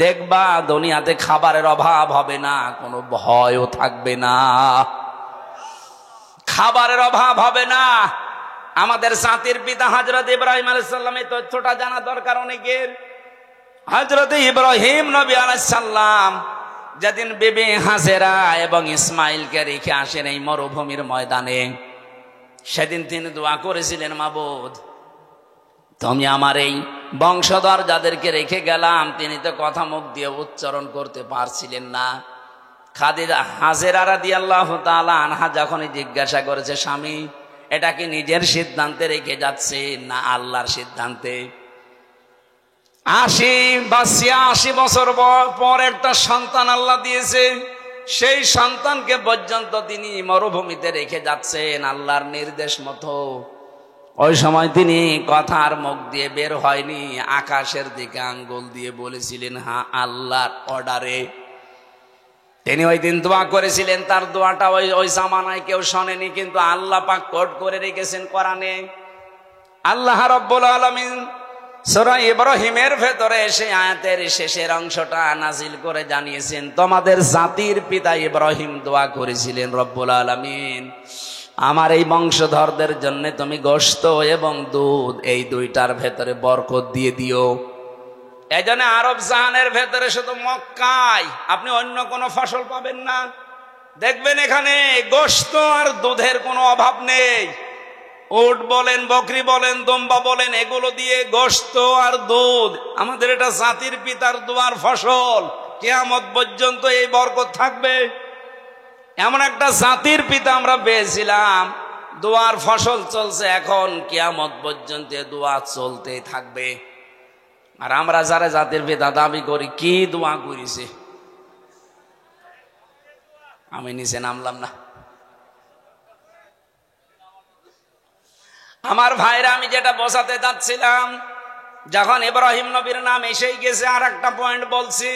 Speaker 1: দেখবা দুনিয়াতে খাবারের অভাব হবে না, কোনো ভয়ও থাকবে না। খাবারের অভাব হবে না। আমাদের জাতির পিতা হযরত ইব্রাহিম আলাইহিস সালাম, এই তথ্যটা জানা দরকার অনেকের। হযরত ইব্রাহিম নবী আলাইহিস সালাম যেদিন বিবি হাজেরা এবং ইসমাইলকে রেখে আসেন এই মরুভূমির ময়দানে, সেদিন তিনি দোয়া করেছিলেন, মাবুদ তুমি আমার এই বংশধর যাদেরকে রেখে গেলাম, তিনি তো কথা মুখ দিয়ে উচ্চারণ করতে পারছিলেন না। খাদিজা হাজেরা রাদিয়াল্লাহু তাআলা আনহা যখনই জিজ্ঞাসা করেছে, স্বামী এটা কি নিজের সিদ্ধান্তে রেখে যাচ্ছে না আল্লাহর সিদ্ধান্তে? ৮০ বছর পর একটা সন্তান আল্লাহ দিয়েছে, সেই সন্তানকে পর্যন্ত তিনি মরুভূমিতে রেখে যাচ্ছেন আল্লাহর নির্দেশ মতো। ওই সময় তিনি কথার মুখ দিয়ে বের হয়নি, আকাশের দিকে আঙ্গুল দিয়ে বলেছিলেন হ্যাঁ আল্লাহর অর্ডারে। তিনি ওই দিন দোয়া করেছিলেন, তার দোয়াটা ওই জামানায় কেউ শোনেনি, কিন্তু আল্লাহ পাক কোট করে রেখেছেন কোরআনে। আল্লাহ রাব্বুল আলামিন সূরা ইব্রাহিমের ভেতরে এসে আয়াতের শেষের অংশটা নাজিল করে জানিয়েছেন, তোমাদের জাতির পিতা ইব্রাহিম দোয়া করেছিলেন, রব্বুল আলামিন আমার এই বংশধরদের জন্য তুমি গোশত এবং দুধ এই দুইটার ভেতরে বরকত দিয়ে দিও। এই জন্য আরব জাহানের ভেতরে শুধু মক্কায় আপনি অন্য কোনো ফসল পাবেন না। দেখবেন এখানে গোশত আর দুধের কোনো অভাব নেই। উট বলেন, বকরি বলেন, দুম্বা বলেন, এগুলো দিয়ে গোশত আর দুধ, আমাদের এটা জাতির পিতার দোয়ার ফসল। কিয়ামত পর্যন্ত এই বরকত থাকবে। এমন একটা জাতির পিতা আমরা পেয়েছিলাম, দোয়ার ফসল চলছে এখন, কিয়ামত পর্যন্ত দোয়া চলতেই থাকবে। আর আমরা যারা জাতির পিতা দাবি করি, কি দোয়া করেছে? আমি নিচে নামলাম না। আমার ভাইরা, আমি যেটা বোঝাতে যাচ্ছিলাম, যখন ইব্রাহিম নবীর নাম এসেই গেছে, আর একটা পয়েন্ট বলছি,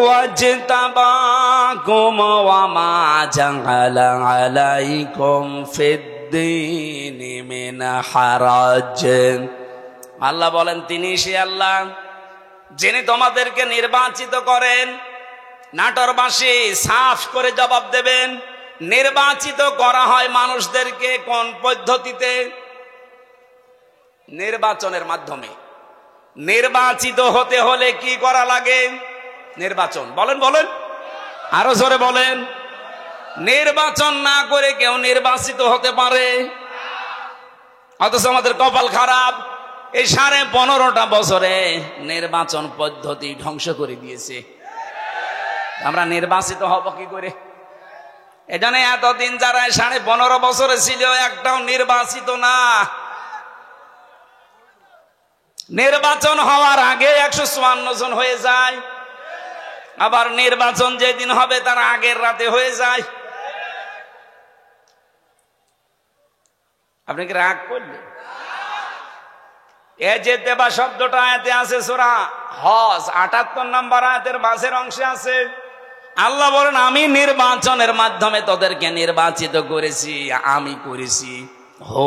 Speaker 1: ওয়াজতাবাকুম ওয়া মা জাআলা আলাইকুম ফিদ্দীনি মিন হারাজ। আল্লাহ বলেন, তিনি সে আল্লাহ যিনি তোমাদেরকে নির্বাচিত করেন। নাটোরবাসী সাফ করে জবাব দেবেন, নির্বাচিত করা হয় মানুষদেরকে কোন পদ্ধতিতে? নির্বাচনের মাধ্যমে। নির্বাচিত হতে হলে কি করা লাগে? নির্বাচন। বলেন বলেন, আরো জোরে বলেন। নির্বাচন না করে কেউ নির্বাচিত হতে পারে? অথচ আমাদের কপাল খারাপ, এই 15.5 বছরে নির্বাচন পদ্ধতি ধ্বংস করে দিয়েছে। আমরা নির্বাচিত হব কি করে? এজন্য এতদিন যারা 15.5 বছরে ছিল, একটাও নির্বাচিত না। নির্বাচন হওয়ার আগে 154 জন হয়ে যায়, আবার নির্বাচন যেদিন হবে তার আগের রাতে হয়ে যায়। আপনি কি রাগ করলেন? এ যে দেবা শব্দটা আয়াতে আছে সূরা হজ 78 নম্বর আয়াতের মাঝের অংশে আছে। আল্লাহ বলেন, আমি নির্বাচনের মাধ্যমে তোদেরকে নির্বাচিত করেছি, আমি করেছি।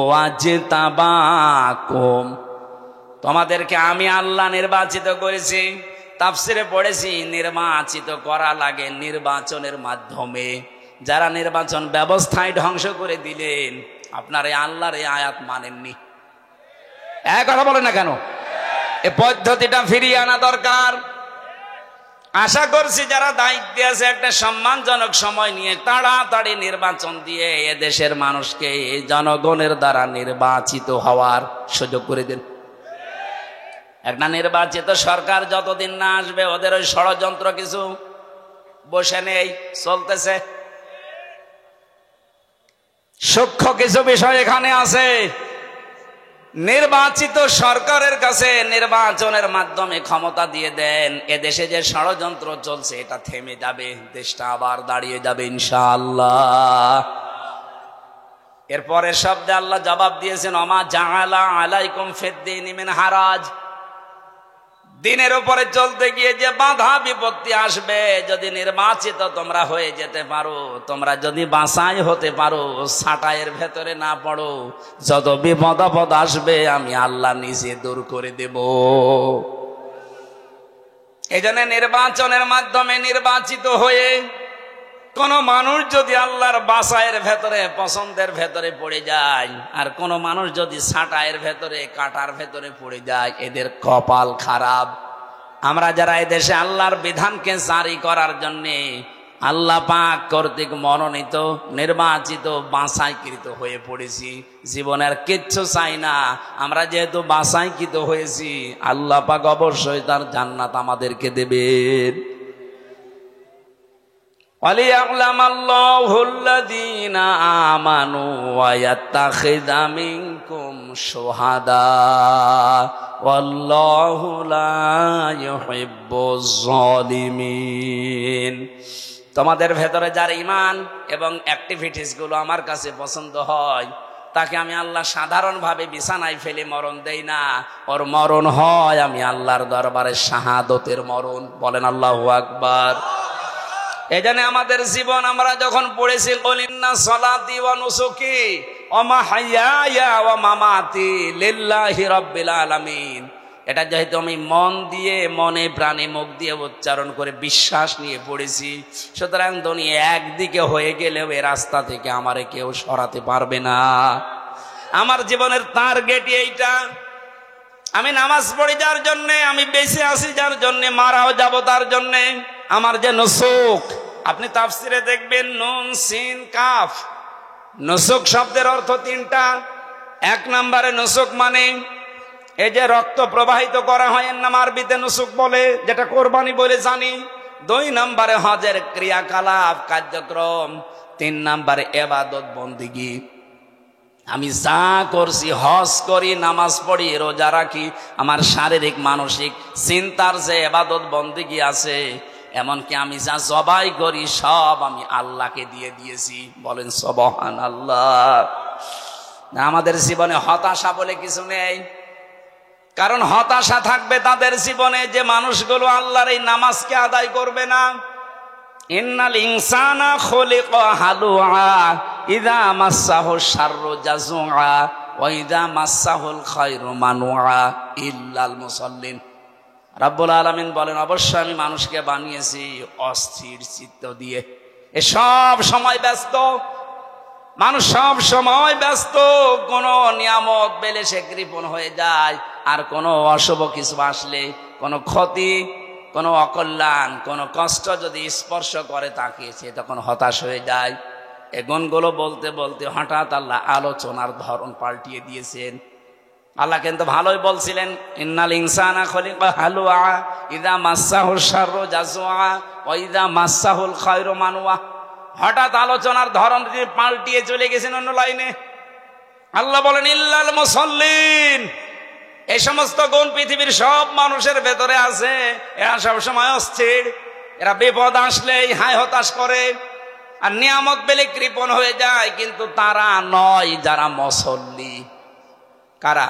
Speaker 1: ওয়াজতাবাকুম, তোমাদেরকে আমি আল্লাহ নির্বাচিত করেছি। তাফসিরে পড়েছি, নির্বাচিত করা লাগে নির্বাচনের মাধ্যমে। যারা নির্বাচন ব্যবস্থায় ধ্বংস করে দিলেন, আপনার এই আল্লাহর এই আয়াত মানেননি। এক কথা বলেন না কেন? এই পদ্ধতিটা ফিরিয়ে আনা দরকার। আশা করছি যারা দায়িত্বে আছে, একটা সম্মানজনক সময় নিয়ে তাড়াতাড়ি নির্বাচন দিয়ে এদেশের মানুষকে জনগণের দ্বারা নির্বাচিত হওয়ার সুযোগ করে দেন। একটা নির্বাচিত সরকার যতদিন না আসবে, ওদের ওই ষড়যন্ত্র কিছু বসে নেই, চলতেছে। সূক্ষ্ম কিছু বিষয় এখানে আছে। নির্বাচিত সরকারের কাছে নির্বাচনের মাধ্যমে ক্ষমতা দিয়ে দেন, এদেশে যে ষড়যন্ত্র চলছে এটা থেমে যাবে, দেশটা আবার দাঁড়িয়ে যাবে ইনশাআল্লাহ। এরপরের শব্দে আল্লাহ জবাব দিয়েছেন, ওমা জাআলা আলাইকুম ফিদ্দীনি মিন হারাজ। দিনের উপরে চলতে গিয়ে যে বাধা বিপত্তি আসবে, যদি নির্বাচিত তোমরা হয়ে যেতে পারো, তোমরা যদি বাছাই হতে পারো, ছাঁটাইয়ের ভেতরে না পড়ো, যত বিপদ আপদ আসবে আমি আল্লাহ নিজে দূর করে দেব। এই জন্য নির্বাচনের মাধ্যমে নির্বাচিত হয়ে কোন মানুষ যদি আল্লাহর বাসায়ের ভেতরে পছন্দের ভেতরে পড়ে যায়, আর কোন মানুষ যদি ছাঁটাইয়ের ভেতরে কাটার ভেতরে পড়ে যায়, এদের কপাল খারাপ। আমরা যারা এদেশে আল্লাহর বিধানকে জারি করার জন্যে আল্লাহ পাক কর্তৃক মনোনীত নির্বাচিত বাছাইকৃত হয়ে পড়েছি, জীবনের কিচ্ছু চাই না। আমরা যেহেতু বাছাইকৃত হয়েছি, আল্লাহ পাক অবশ্যই তার জান্নাত আমাদেরকে দেবেন। وَلِيَعْلَمَ اللَّهُ الَّذِينَ آمَنُوا وَيَتَّخِذَ مِنكُمْ شُهَدَاءَ وَاللَّهُ لَا يُحِبُّ الظَّالِمِينَ। তোমাদের ভেতরে যার ঈমান এবং অ্যাক্টিভিটিস গুলো আমার কাছে পছন্দ হয়, তাকে আমি আল্লাহ সাধারণভাবে বিছানায় ফেলে মরণ দেই না। ওর মরণ হয় আমি আল্লাহর দরবারে শাহাদতের মরণ। বলেন আল্লাহু আকবার। এজন্য আমাদের জীবন আমরা যখন পড়েছি কুল ইন্না সলাতি ওয়া নুসুকি ওয়া মাহইয়ায়া ওয়া মামাতি লিল্লাহি রাব্বিল আলামিন, এটা যেহেতু আমি মন দিয়ে, মনে প্রাণে মুখ দিয়ে উচ্চারণ করে বিশ্বাস নিয়ে পড়েছি, সুতরাং দুনিয়া একদিকে হয়ে গেলেও এই রাস্তা থেকে আমারে কেউ সরাতে পারবে না। আমার জীবনের টার্গেট এইটা। আমি নামাজ পড়ি যার জন্যে, আমি বেঁচে আছি যার জন্যে, মারাও যাব তার জন্যে। আমার যে নুসুক, আপনি তাফসিরে দেখবেন নুন সিন কাফ, নুসুক শব্দের অর্থ তিনটা। এক নম্বরে নুসুক মানে এই যে রক্ত প্রবাহিত করা হয়, এর নাম আরবিতে নুসুক বলে, যেটা কোরবানি বলে জানি। দুই নম্বরে হজের ক্রিয়াকলাপ কার্যক্রম। তিন নম্বরে ইবাদত বন্দেগী। আমি যা করছি, হজ করি, নামাজ পড়ি, রোজা রাখি, আমার শারীরিক মানসিক চিন্তার যে ইবাদত বন্দেগী আছে, এমনকি আমি যা জবাই করি সব আমি আল্লাহকে দিয়ে দিয়েছি। বলেন সুবহানাল্লাহ। আমাদের জীবনে হতাশা বলে কিছু নেই, কারণ হতাশা থাকবে তাদের জীবনে যে মানুষগুলো আল্লাহর এই নামাজকে আদায় করবে না। ইন্নাল ইনসানা খুলিকা হালুআ ইযা মাসসাহু শাররু জাযুআ ওয়া ইযা মাসসাহুল খায়রু মানুআ ইল্লাল মুসাল্লিন। রাব্বুল আলামিন বলেন, অবশ্যই আমি মানুষকে বানিয়েছি অস্থির চিত্ত দিয়ে। এ সব সময় ব্যস্ত মানুষ, সব সময় ব্যস্ত। কোন নিয়ামত পেলে সে কৃপণ হয়ে যায়, আর কোন অশুভ কিছু আসলে, কোন ক্ষতি, কোন অকল্যাণ, কোন কষ্ট যদি স্পর্শ করে তাকে, সে তখন হতাশ হয়ে যায়। এই গুণগুলো বলতে বলতে হঠাৎ আল্লাহ আলোচনার ধরন পাল্টিয়ে দিয়েছেন। আল্লাহ কিন্তু ভালোই বলছিলেন, ইন্নাল ইনসানা খুলিকা হালুআ ইযা মাসসাহু শাররু জাযুআ ওয়া ইযা মাসসাহুল খায়রু মানুআ। হঠাৎ আলোচনার ধরন পাল্টিয়ে চলে গেছেন অন্য লাইনে। আল্লাহ বলেন ইল্লাল মুসাল্লিন। এই সমস্ত গুণ পৃথিবীর সব মানুষের ভেতরে আছে। এরা সবসময় অস্থির, এরা বিপদ আসলেই হায় হতাশ করে, আর নিয়ামত পেলে কৃপণ হয়ে যায়। কিন্তু তারা নয় যারা মুসল্লি। কারা?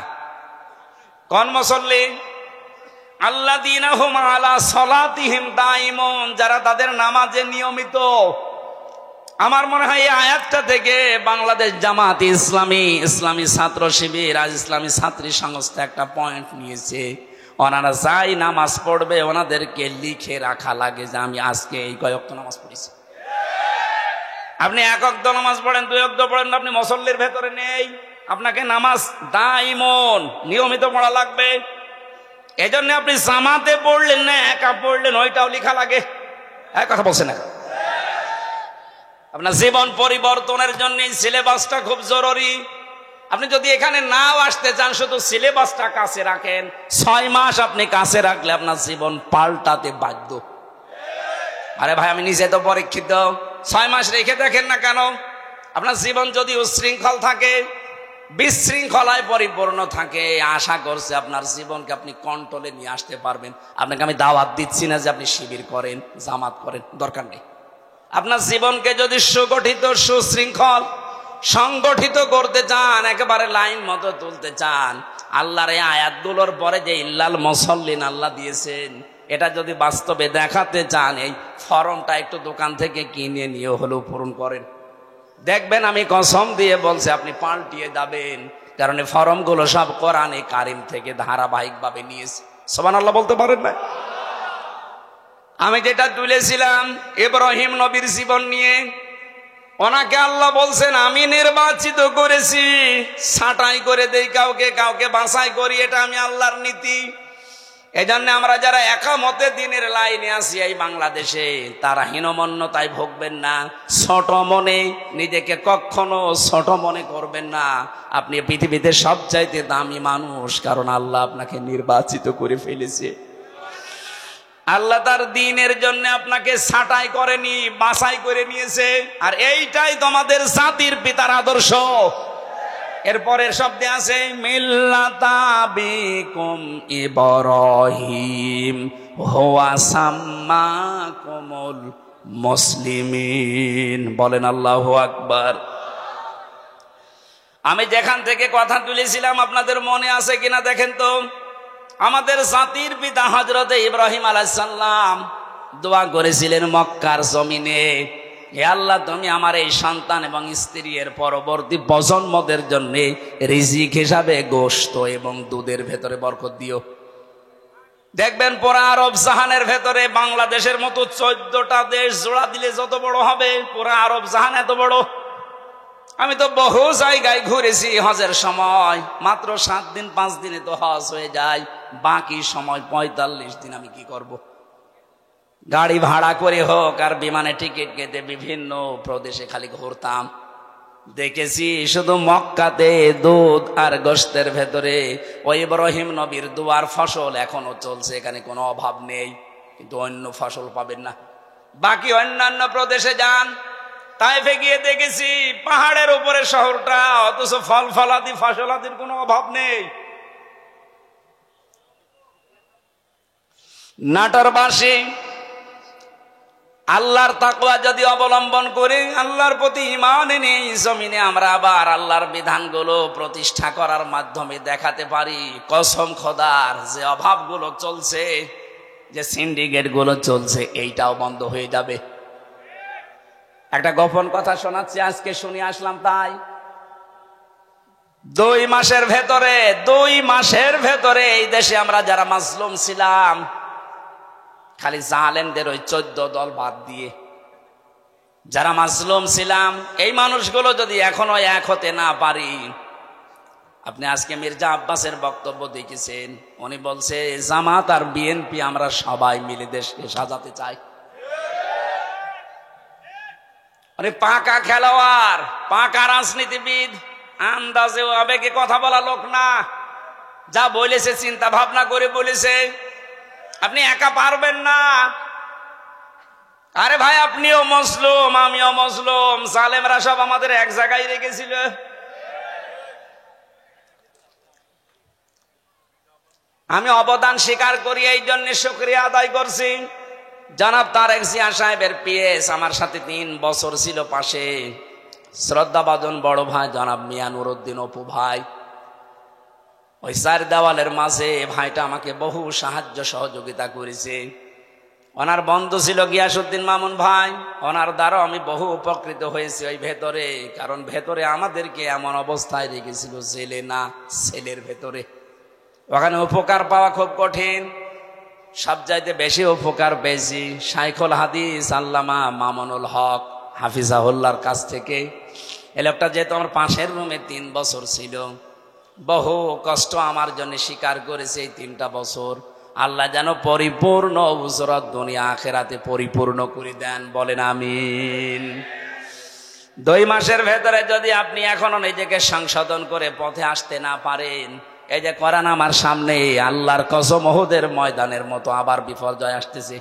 Speaker 1: কোন মুসল্লি? আল্লাযীনা হুম আলা সালাতিহিম দাইমুন, যারা তাদের নামাজে নিয়মিত। আমার মনে হয় এই আয়াতটা থেকে বাংলাদেশ জামাত ইসলামী, ইসলামী ছাত্র শিবির, আজ ইসলামী ছাত্রী সংস্থা একটা পয়েন্ট নিয়েছে। ওনারা যাই নামাজ পড়বে ওনাদেরকে লিখে রাখা লাগে যে আমি আজকে এই কয়েকটা নামাজ পড়েছি। আপনি এক ওয়াক্ত নামাজ পড়েন, দুই ওয়াক্ত পড়েন, আপনি মুসল্লির ভেতরে নেই। আপনাকে নামাজ দাইমন নিয়মিত পড়া লাগবে। এজন্য আপনি জামাতে পড়লেন না একা পড়লেন, ওইটাও লেখা লাগে। এক কথা বলছেন না? আপনার জীবন পরিবর্তনের জন্য সিলেবাসটা খুব জরুরি। আপনি যদি এখানে নাও আসতে চান, শুধু সিলেবাসটা কাছে রাখেন, 6 মাস আপনি কাছে রাখলে আপনার জীবন পাল্টাতে বাধ্য। আরে ভাই, আমি নিজে তো পরীক্ষিত। 6 মাস রেখে দেখেন না কেন? আপনার জীবন যদি উচ্ছৃঙ্খল থাকে, বিশৃঙ্খলায় পরিপূর্ণ থাকে, আশা করছে আপনার জীবনকে আপনি কন্ট্রোলে নিয়ে আসতে পারবেন। আপনাকে আমি দাওয়াত দিচ্ছি না যে আপনি শিবির করেন, জামাত করেন, দরকার নেই। আপনার জীবনকে যদি সুগঠিত, সুশৃঙ্খল, সংগঠিত করতে চান, একেবারে লাইন মতো তুলতে চান, আল্লাহর এই আয়াতগুলোর পরে যে ইল্লাল মুসাল্লিন আল্লাহ দিয়েছেন, এটা যদি বাস্তবে দেখাতে চান, এই ফর্মটা একটু দোকান থেকে কিনে নিয়ে হলেও পূরণ করেন। দেখবেন আমি কসম দিয়ে বলছি, আপনি পাল্টিয়ে যাবেন। কারণ এই ফর্মগুলো সব কোরআনে কারিম থেকে ধারাবাহিকভাবে নিয়েছে। সুবহানাল্লাহ বলতে পারেন না? আমি যেটা তুলেছিলাম ইব্রাহিম নবীর জীবন নিয়ে, ওনাকে আল্লাহ বলছেন আমি নির্বাচিত করেছি, ছাঁটাই করে দেই কাউকে, কাউকে বাছাই করি, এটা আমি আল্লাহর নীতি। এজন্য আমরা যারা একামতে দিনের লাইনে আছি এই বাংলাদেশে, তারা হীনমন্যতায় ভুগবেন না, ছোট মনে নিজেকে কখনো ছোট মনে করবেন না। আপনি পৃথিবীতে সবচাইতে দামি মানুষ, কারণ আল্লাহ আপনাকে নির্বাচিত করে ফেলেছে। আল্লাহ তার দ্বীনের জন্য আপনাকে ছাঁটাই করেনি, বাছাই করে নিয়েছে। আর এইটাই তোমাদের জাতির পিতার আদর্শ। এরপরের শব্দে আছে মিল্লাতা বিকুম ইব্রাহিম হুয়া সাম্মাকুমুল মুসলিমিন। বলেন আল্লাহু আকবার। আমি যেখান থেকে কথা তুলেছিলাম আপনাদের মনে আছে কিনা দেখেন তো। আমাদের জাতির পিতা হযরত ইব্রাহিম আলাইহিস সালাম দোয়া করেছিলেন মক্কার জমিনে, হে আল্লাহ তুমি আমার এই সন্তান এবং স্ত্রী এর পরবর্তী প্রজন্মদের জন্য রিজিক হিসাবে গোশত এবং দুধের ভেতরে বরকত দিও। দেখবেন পুরা আরব জাহানের ভেতরে বাংলাদেশের মতো 14টা দেশ জোড়া দিলে যত বড় হবে, পুরা আরব জাহান এত বড়। আমি তো বহু জায়গায় ঘুরেছি হজের সময়, মাত্র 7 দিন 5 দিনে তো হজ হয়ে যায়, বাকি সময় 45 দিন আমি কি করব? গাড়ি ভাড়া করে হোক আর বিমানে টিকিট কেটে বিভিন্ন প্রদেশে খালি ঘুরতাম। দেখেছি শুধু মক্কাতে দুধ আর গোশতের ভেতরে ওই ইব্রাহিম নবীর দুয়ার ফসল এখনো চলছে, এখানে কোনো অভাব নেই, কিন্তু অন্য ফসল পাবেন না। বাকি অন্যান্য প্রদেশে যান, তাইফে গিয়ে দেখেছি পাহাড়ের উপরে শহরটা, অথচ ফল ফলাদি ফসলাদির কোনো অভাব নেই। নাটোরবাসী আল্লাহর তাকওয়া যদি অবলম্বন করে, আল্লাহর প্রতি ঈমান এনে জমিনে আমরা আবার আল্লাহর বিধানগুলো প্রতিষ্ঠা করার মাধ্যমে দেখাতে পারি, কসম খোদার যে অভাবগুলো চলছে, যে সিন্ডিকেট গুলো চলছে, এইটাও বন্ধ হয়ে যাবে। একটা গোপন কথা শোনাচ্ছি, আজকে শুনে আসলাম। তাই 2 মাসের ভেতরে এই দেশে আমরা যারা মাজলুম ছিলাম, খালি জালেমদের ওই 14 দল বাদ দিয়ে যারা মাজলুম ছিলাম, এই মানুষগুলো যদি এখনো এক হতে না পারি। আপনি আজকে মির্জা আব্বাসের বক্তব্য দেখেছেন, উনি বলছে জামাত আর বিএনপি আমরা সবাই মিলে দেশকে সাজাতে চাই। উনি পাকা খেলোয়াড়, পাকা রাজনীতিবিদ, আন্দাজে আবেগে কথা বলা লোক না। যা বলেছে চিন্তা ভাবনা করে বলেছে। আপনি একা পারবেন না। আরে ভাই আপনিও মুসলিম, আমিও মুসলিম, জালেমরা সব আমাদের এক জায়গায় রেখেছিল। আমি অবদান স্বীকার করি, এই জন্য শুকরিয়া আদায় করছি। জনাব তারেক জিয়া সাহেবের পিএস আমার সাথে 3 বছর ছিল পাশে। শ্রদ্ধাভাজন বড় ভাই জনাব মিয়া নুরউদ্দিন অপু ভাই, ওই 4 দেওয়ালের মাঝে ভাইটা আমাকে বহু সাহায্য সহযোগিতা করেছে। ওনার বন্ধু ছিল গিয়াসউদ্দিন মামুন ভাই, ওনার দ্বারা আমি বহু উপকৃত হয়েছি ওই ভেতরে। কারণ ভেতরে আমাদেরকে এমন অবস্থায় রেখেছিল, জেলে না সেলের ভেতরে। ওখানে উপকার পাওয়া খুব কঠিন। সবচাইতে বেশি উপকার পেয়েছি শাইখুল হাদিস আল্লামা মামুনুল হক হাফিজাহুল্লাহর কাছ থেকে। এই লোকটা যেহেতু আমার পাশের রুমে 3 বছর ছিল, বহু কষ্ট আমার জন্য স্বীকার করেছে। এই 3টা বছর আল্লাহ যেন পরিপূর্ণ উজরত দুনিয়া আখিরাতে পরিপূর্ণ করে দেন, বলেন আমিন। 2 মাসের ভেতরে যদি আপনি এখনো নিজেকে সংশোধন করে পথে আসতে না পারেন, এই যে কোরআন আমার সামনে, আল্লাহর কসম ওহুদের ময়দানের মতো আবার বিপর্যয় আসতেছে।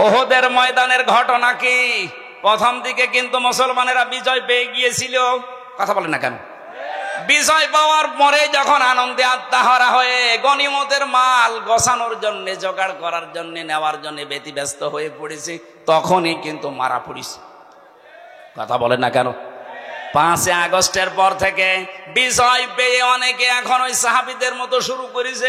Speaker 1: ওহুদের ময়দানের ঘটনা কি? প্রথম দিকে কিন্তু মুসলমানেরা বিজয় পেয়ে গিয়েছিল। কথা বলেন না কেন? বিজয় পাওয়ার পরে যখন আনন্দে আত্মাহারা হয়ে গনিমতের মাল গোছানোর জন্য, জোগাড় করার জন্য, নেওয়ার জন্য ব্যতিব্যস্ত হয়ে পড়েছে, তখনই কিন্তু মারা পড়েছে। কথা বলেন না কেন? 5 আগস্টের পর থেকে বিজয় পেয়ে অনেকে এখন ওই সাহাবীদের মতো শুরু করেছে,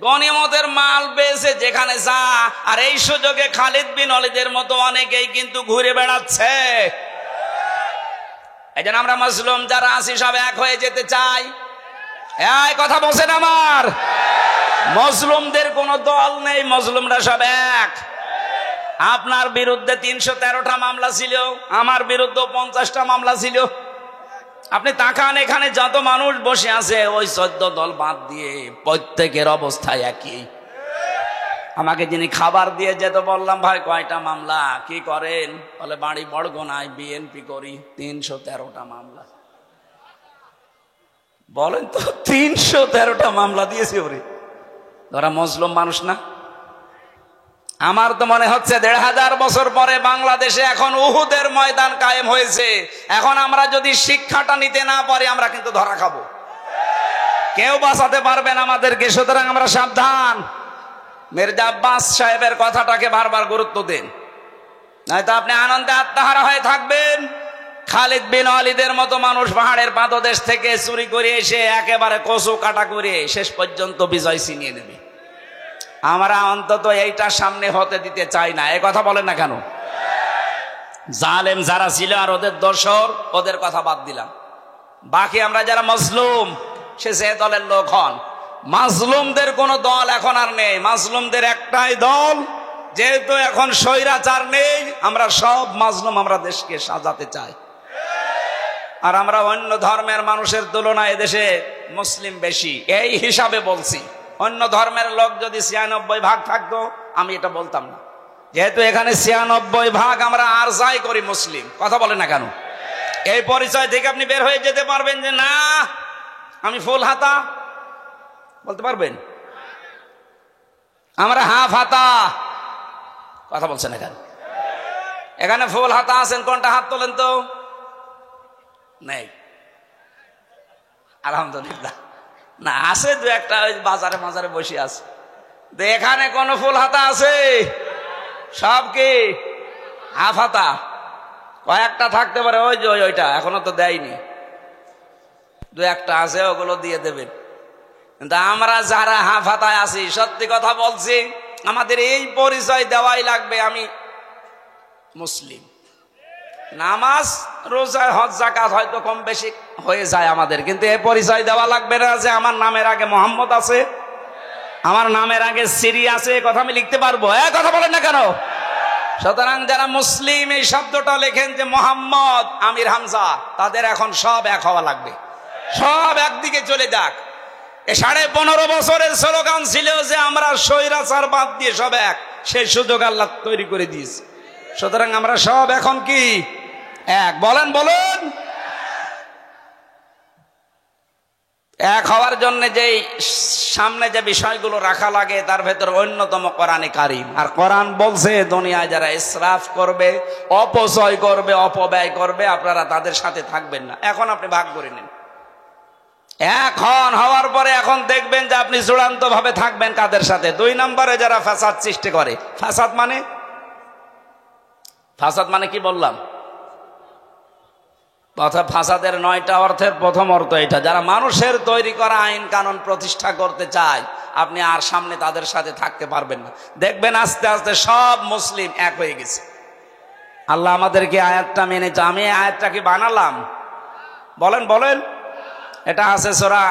Speaker 1: গনিমতের মাল পেয়েছে যেখানে যা। আর এই সুযোগে খালিদ বিন ওয়ালিদের মতো অনেকেই কিন্তু ঘুরে বেড়াচ্ছে। এই জন্য আমরা মুসলিম যারা আছি সব এক হয়ে যেতে চাই। এই কথা বলছেন আমার? মজলুমদের কোনো দল নেই, মজলুমরা সব এক। আপনার বিরুদ্ধে 313টা মামলা ছিল, আমার বিরুদ্ধে 50টা মামলা ছিল। আপনি তাকান, এখানে যত মানুষ বসে আছে ওই 14 দল বাদ দিয়ে প্রত্যেকের অবস্থা একই। আমাকে যিনি খাবার দিয়ে যেত বললাম, ভাই কয়টা মামলা, কি করেন? বলে বাড়ি বড়গোনায় বিএনপি করি। 313টা মামলা। বলেন তো, 313টা মামলা দিয়েছে ওরে। ওরা মজলুম মানুষ না? আমার তো মনে হচ্ছে 1500 বছর পরে বাংলাদেশে এখন উহুদের ময়দান কায়েম হয়েছে। এখন আমরা যদি শিক্ষাটা নিতে না পারি, আমরা কিন্তু ধরা খাবো। কেউ বাঁচাতে পারবেন আমাদেরকে। সুতরাং আমরা সাবধান। মির্জা আব্বাস সাহেবের কথাটাকে বারবার গুরুত্ব দেন, নয়তো আপনি আনন্দে আত্মহারা হয়ে থাকবেন। খালিদ বিন ওয়ালিদের মতো মানুষ পাহাড়ের পাদদেশ থেকে চুরি করে এসে একেবারে কচু কাটা করে শেষ পর্যন্ত বিজয় ছিনিয়ে নেবে। আমরা অন্তত এইটা সামনে হতে দিতে চাই না। এই কথা বলেন না কেন? জালেম যারা ছিল আর ওদের দোসর, ওদের কথা বাদ দিলাম। বাকি আমরা যারা মজলুম, সে যে দলের লোক হন, মাজলুমদের কোন দল এখন আর নেই। মাজলুমদের একটাই দল, যেহেতু এখন স্বৈরাচার নেই, আমরা সব মাজলুম, আমরা দেশকে সাজাতে চাই। আর আমরা অন্য ধর্মের মানুষের তুলনায় এদেশে মুসলিম বেশি, এই হিসাবে বলছি। অন্য ধর্মের লোক যদি 96% থাকতো, আমি এটা বলতাম না। যেহেতু এখানে 96% আমরা আর যাই করি মুসলিম। কথা বলে না কেন? এই পরিচয় থেকে আপনি বের হয়ে যেতে পারবেন যে না আমি ফুল হাতা, বলতে পারবেন? আমরা হাফ হাতা। কথা বলছেন এখানে? এখানে ফুল হাতা আছেন, কোনটা হাত তোলেন তো? নেই, আলহামদুলিল্লাহ। না, আছে দু একটা, বাজারে মাজারে বসে আছে। এখানে কোন ফুল হাতা আছে? সব কি হাফ হাতা? কয়েকটা থাকতে পারে, ওই যে ওইটা এখনো তো দেয়নি, দু একটা আছে, ওগুলো দিয়ে দেবেন। কিন্তু আমরা যারা হাফ হাতায় আছি, সত্যি কথা বলছি, আমাদের এই পরিচয় দেওয়াই লাগবে, আমি মুসলিম। নামাজ রোজা হজ যাকাত হয়তো কম বেশি হয়ে যায় আমাদের, কিন্তু এই পরিচয় দেওয়া লাগবে না যে আমার নামের আগে মোহাম্মদ আছে, আমার নামের আগে সিরি আছে। কথা আমি লিখতে পারবো? কথা বলেন না কেন? সুতরাং যারা মুসলিম এই শব্দটা লেখেন যে মোহাম্মদ, আমির, হামজা, তাদের এখন সব এক হওয়া লাগবে, সব একদিকে চলে যাক। 15.5 বছরের স্লোগান ছিল যে আমরা স্বৈরাচার বাদ দিয়ে সব এক, সেই সুযোগ আল্লাহ তৈরি করে দিয়েছে। সুতরাং আমরা সব এখন কি এক? বলেন বলেন। এক হওয়ার জন্য যে সামনে যে বিষয়গুলো রাখা লাগে, তার ভেতর অন্যতম কোরআনে কারিম। আর কোরআন বলছে দুনিয়ায় যারা ইসরাফ করবে, অপচয় করবে, অপব্যয় করবে, আপনারা তাদের সাথে থাকবেন না। এখন আপনি ভাগ করে নিন। এখন হওয়ার পরে এখন দেখবেন যে আপনি চূড়ান্ত ভাবে থাকবেন কাদের সাথে? 2 নম্বরে যারা ফাসাদ সৃষ্টি করে। ফাসাদ মানে কি বললাম? ফাসাদের 9টা অর্থের প্রথম অর্থ এটা, যারা মানুষের তৈরি করা আইন কানুন প্রতিষ্ঠা করতে চায়, আপনি আর সামনে তাদের সাথে থাকতে পারবেন না। দেখবেন আস্তে আস্তে সব মুসলিম এক হয়ে গেছে। আল্লাহ আমাদেরকে আয়াতটা মেনেছে। আমি আয়াতটা কি বানালাম? বলেন বলেন। এটা আছে সূরা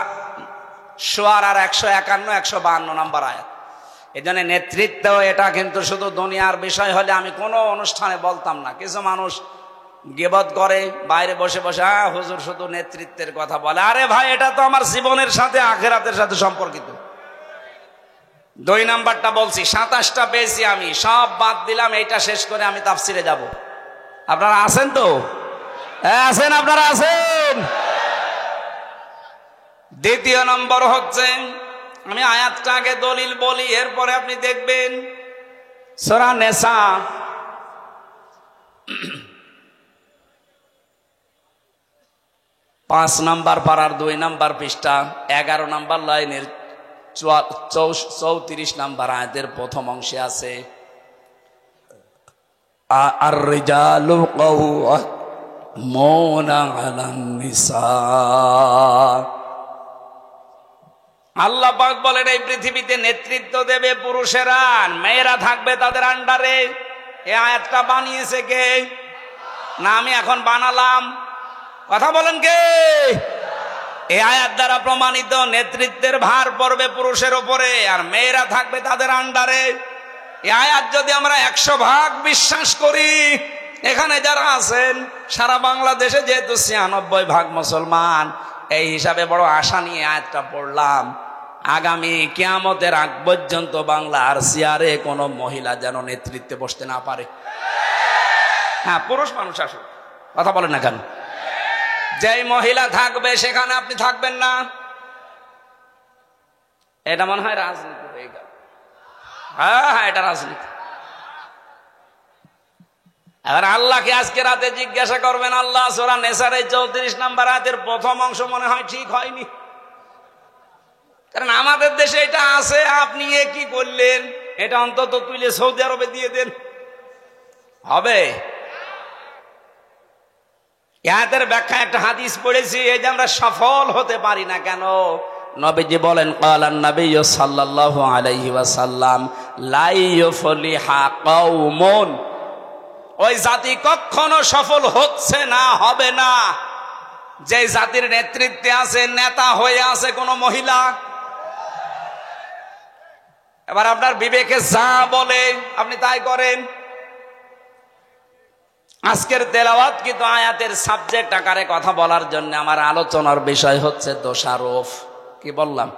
Speaker 1: শুআরার 151 152 নম্বর আয়াত। এই জন্য নেতৃত্ব এটা কিন্তু শুধু দুনিয়ার বিষয় হলে আমি কোনো অনুষ্ঠানে বলতাম না। কিছু মানুষ গীবত করে বাইরে বসে বসে, হুজুর শুধু নেতৃত্বের কথা বলে। আরে ভাই, এটা তো আমার জীবনের সাথে আখিরাতের সাথে সম্পর্কিত। 2 নাম্বারটা বলছি, 27টা পেয়েছি আমি, সব বাদ দিলাম, এইটা শেষ করে আমি তাফসিরে যাব। আপনারা আছেন তো? আছেন? আপনারা আছেন? 2 নম্বর হচ্ছে, আমি আয়াতটা আগে দলিল বলি, এরপরে আপনি দেখবেন সূরা নিসা 5 নম্বর পারার 2 নম্বর পৃষ্ঠা 11 নম্বর লাইনের 34 নম্বর আয়াতের প্রথম অংশে আছে, আর রিজালু কাওয়ামুনা আলান নিসা। আল্লাহ পাক বলেন এই পৃথিবীতে নেতৃত্ব দেবে পুরুষেরা, মেয়েরা থাকবে তাদের আন্ডারে। এই আয়াতটা বানিয়েছে কে? না আমি এখন বানালাম? কথা বলেন কে? এই আয়াত দ্বারা প্রমাণিত নেতৃত্বের ভার পড়বে পুরুষের উপরে, আর মেয়েরা থাকবে তাদের আন্ডারে। এই আয়াত যদি আমরা 100% বিশ্বাস করি, এখানে যারা আছেন সারা বাংলাদেশে যেহেতু 96% মুসলমান, এই হিসাবে বড় আশা নিয়ে আয়াতটা পড়লাম। আগামী কিয়ামতের আগ পর্যন্ত বাংলার চেয়ারে কোনো মহিলা যেন নেতৃত্বে বসতে না পারে। হ্যাঁ, পুরুষ মানুষ আসুক, কথা বলেন না কেন? যেই মহিলা থাকবে সেখানে আপনি থাকবেন না, এটা মনে হয় রাজনীতি হয়ে গেল। হ্যাঁ, এটা রাজনীতি। এবার আল্লাহকে আজকে রাতে জিজ্ঞাসা করবেন, আল্লাহ সূরা নেসার 34 নম্বর আয়াতের প্রথম অংশ মনে হয় ঠিক হয়নি, কারণ আমাদের দেশে এটা আছে, আপনি এ কি করলেন, এটা অন্তত তুলে সৌদি আরবে দিয়ে দেন, হবে? আয়াতের ব্যাখ্যা একটা হাদিস পড়েছি, এই যে আমরা সফল হতে পারি না কেন, নবীজি বলেন ক্বালান নবিয়্যু সাল্লাল্লাহু আলাইহি ওয়াসাল্লাম লা ইউফলিহা কওমুন, ওই জাতি কখনো সফল হচ্ছে না, হবে না, যে জাতির নেতৃত্বে আছে, নেতা হয়ে আছে কোন মহিলা। এবার আপনার বিবেকে যা বলে আপনি তাই করেন। আজকের তেলাওয়াত কিন্তু আয়াতের সাবজেক্ট আকারে কথা বলার জন্য আমার আলোচনার বিষয় হচ্ছে দোষারোপ। কি বললাম?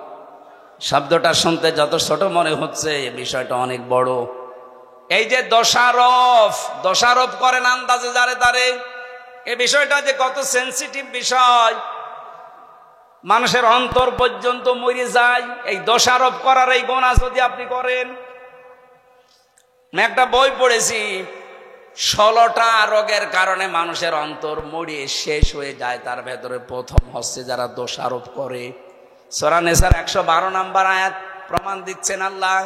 Speaker 1: শব্দটা শুনতে যত ছোট মনে হচ্ছে, বিষয়টা অনেক বড়। এই যে দোষারোপ করেন আন্দাজে যারে তারে, এই বিষয়টা যে কত সেনসিটিভ বিষয়, মানুষের অন্তর পর্যন্ত মরে যায় এই দোষারোপ করার এই গুনাহ যদি আপনি করেন। আমি একটা বই পড়েছি, 16টা রোগের কারণে মানুষের অন্তর মরিয়ে শেষ হয়ে যায়, তার ভেতরে প্রথম হচ্ছে যারা দোষারোপ করে। সূরা নিসার 112 নম্বর আয়াত প্রমাণ দিচ্ছেন আল্লাহ,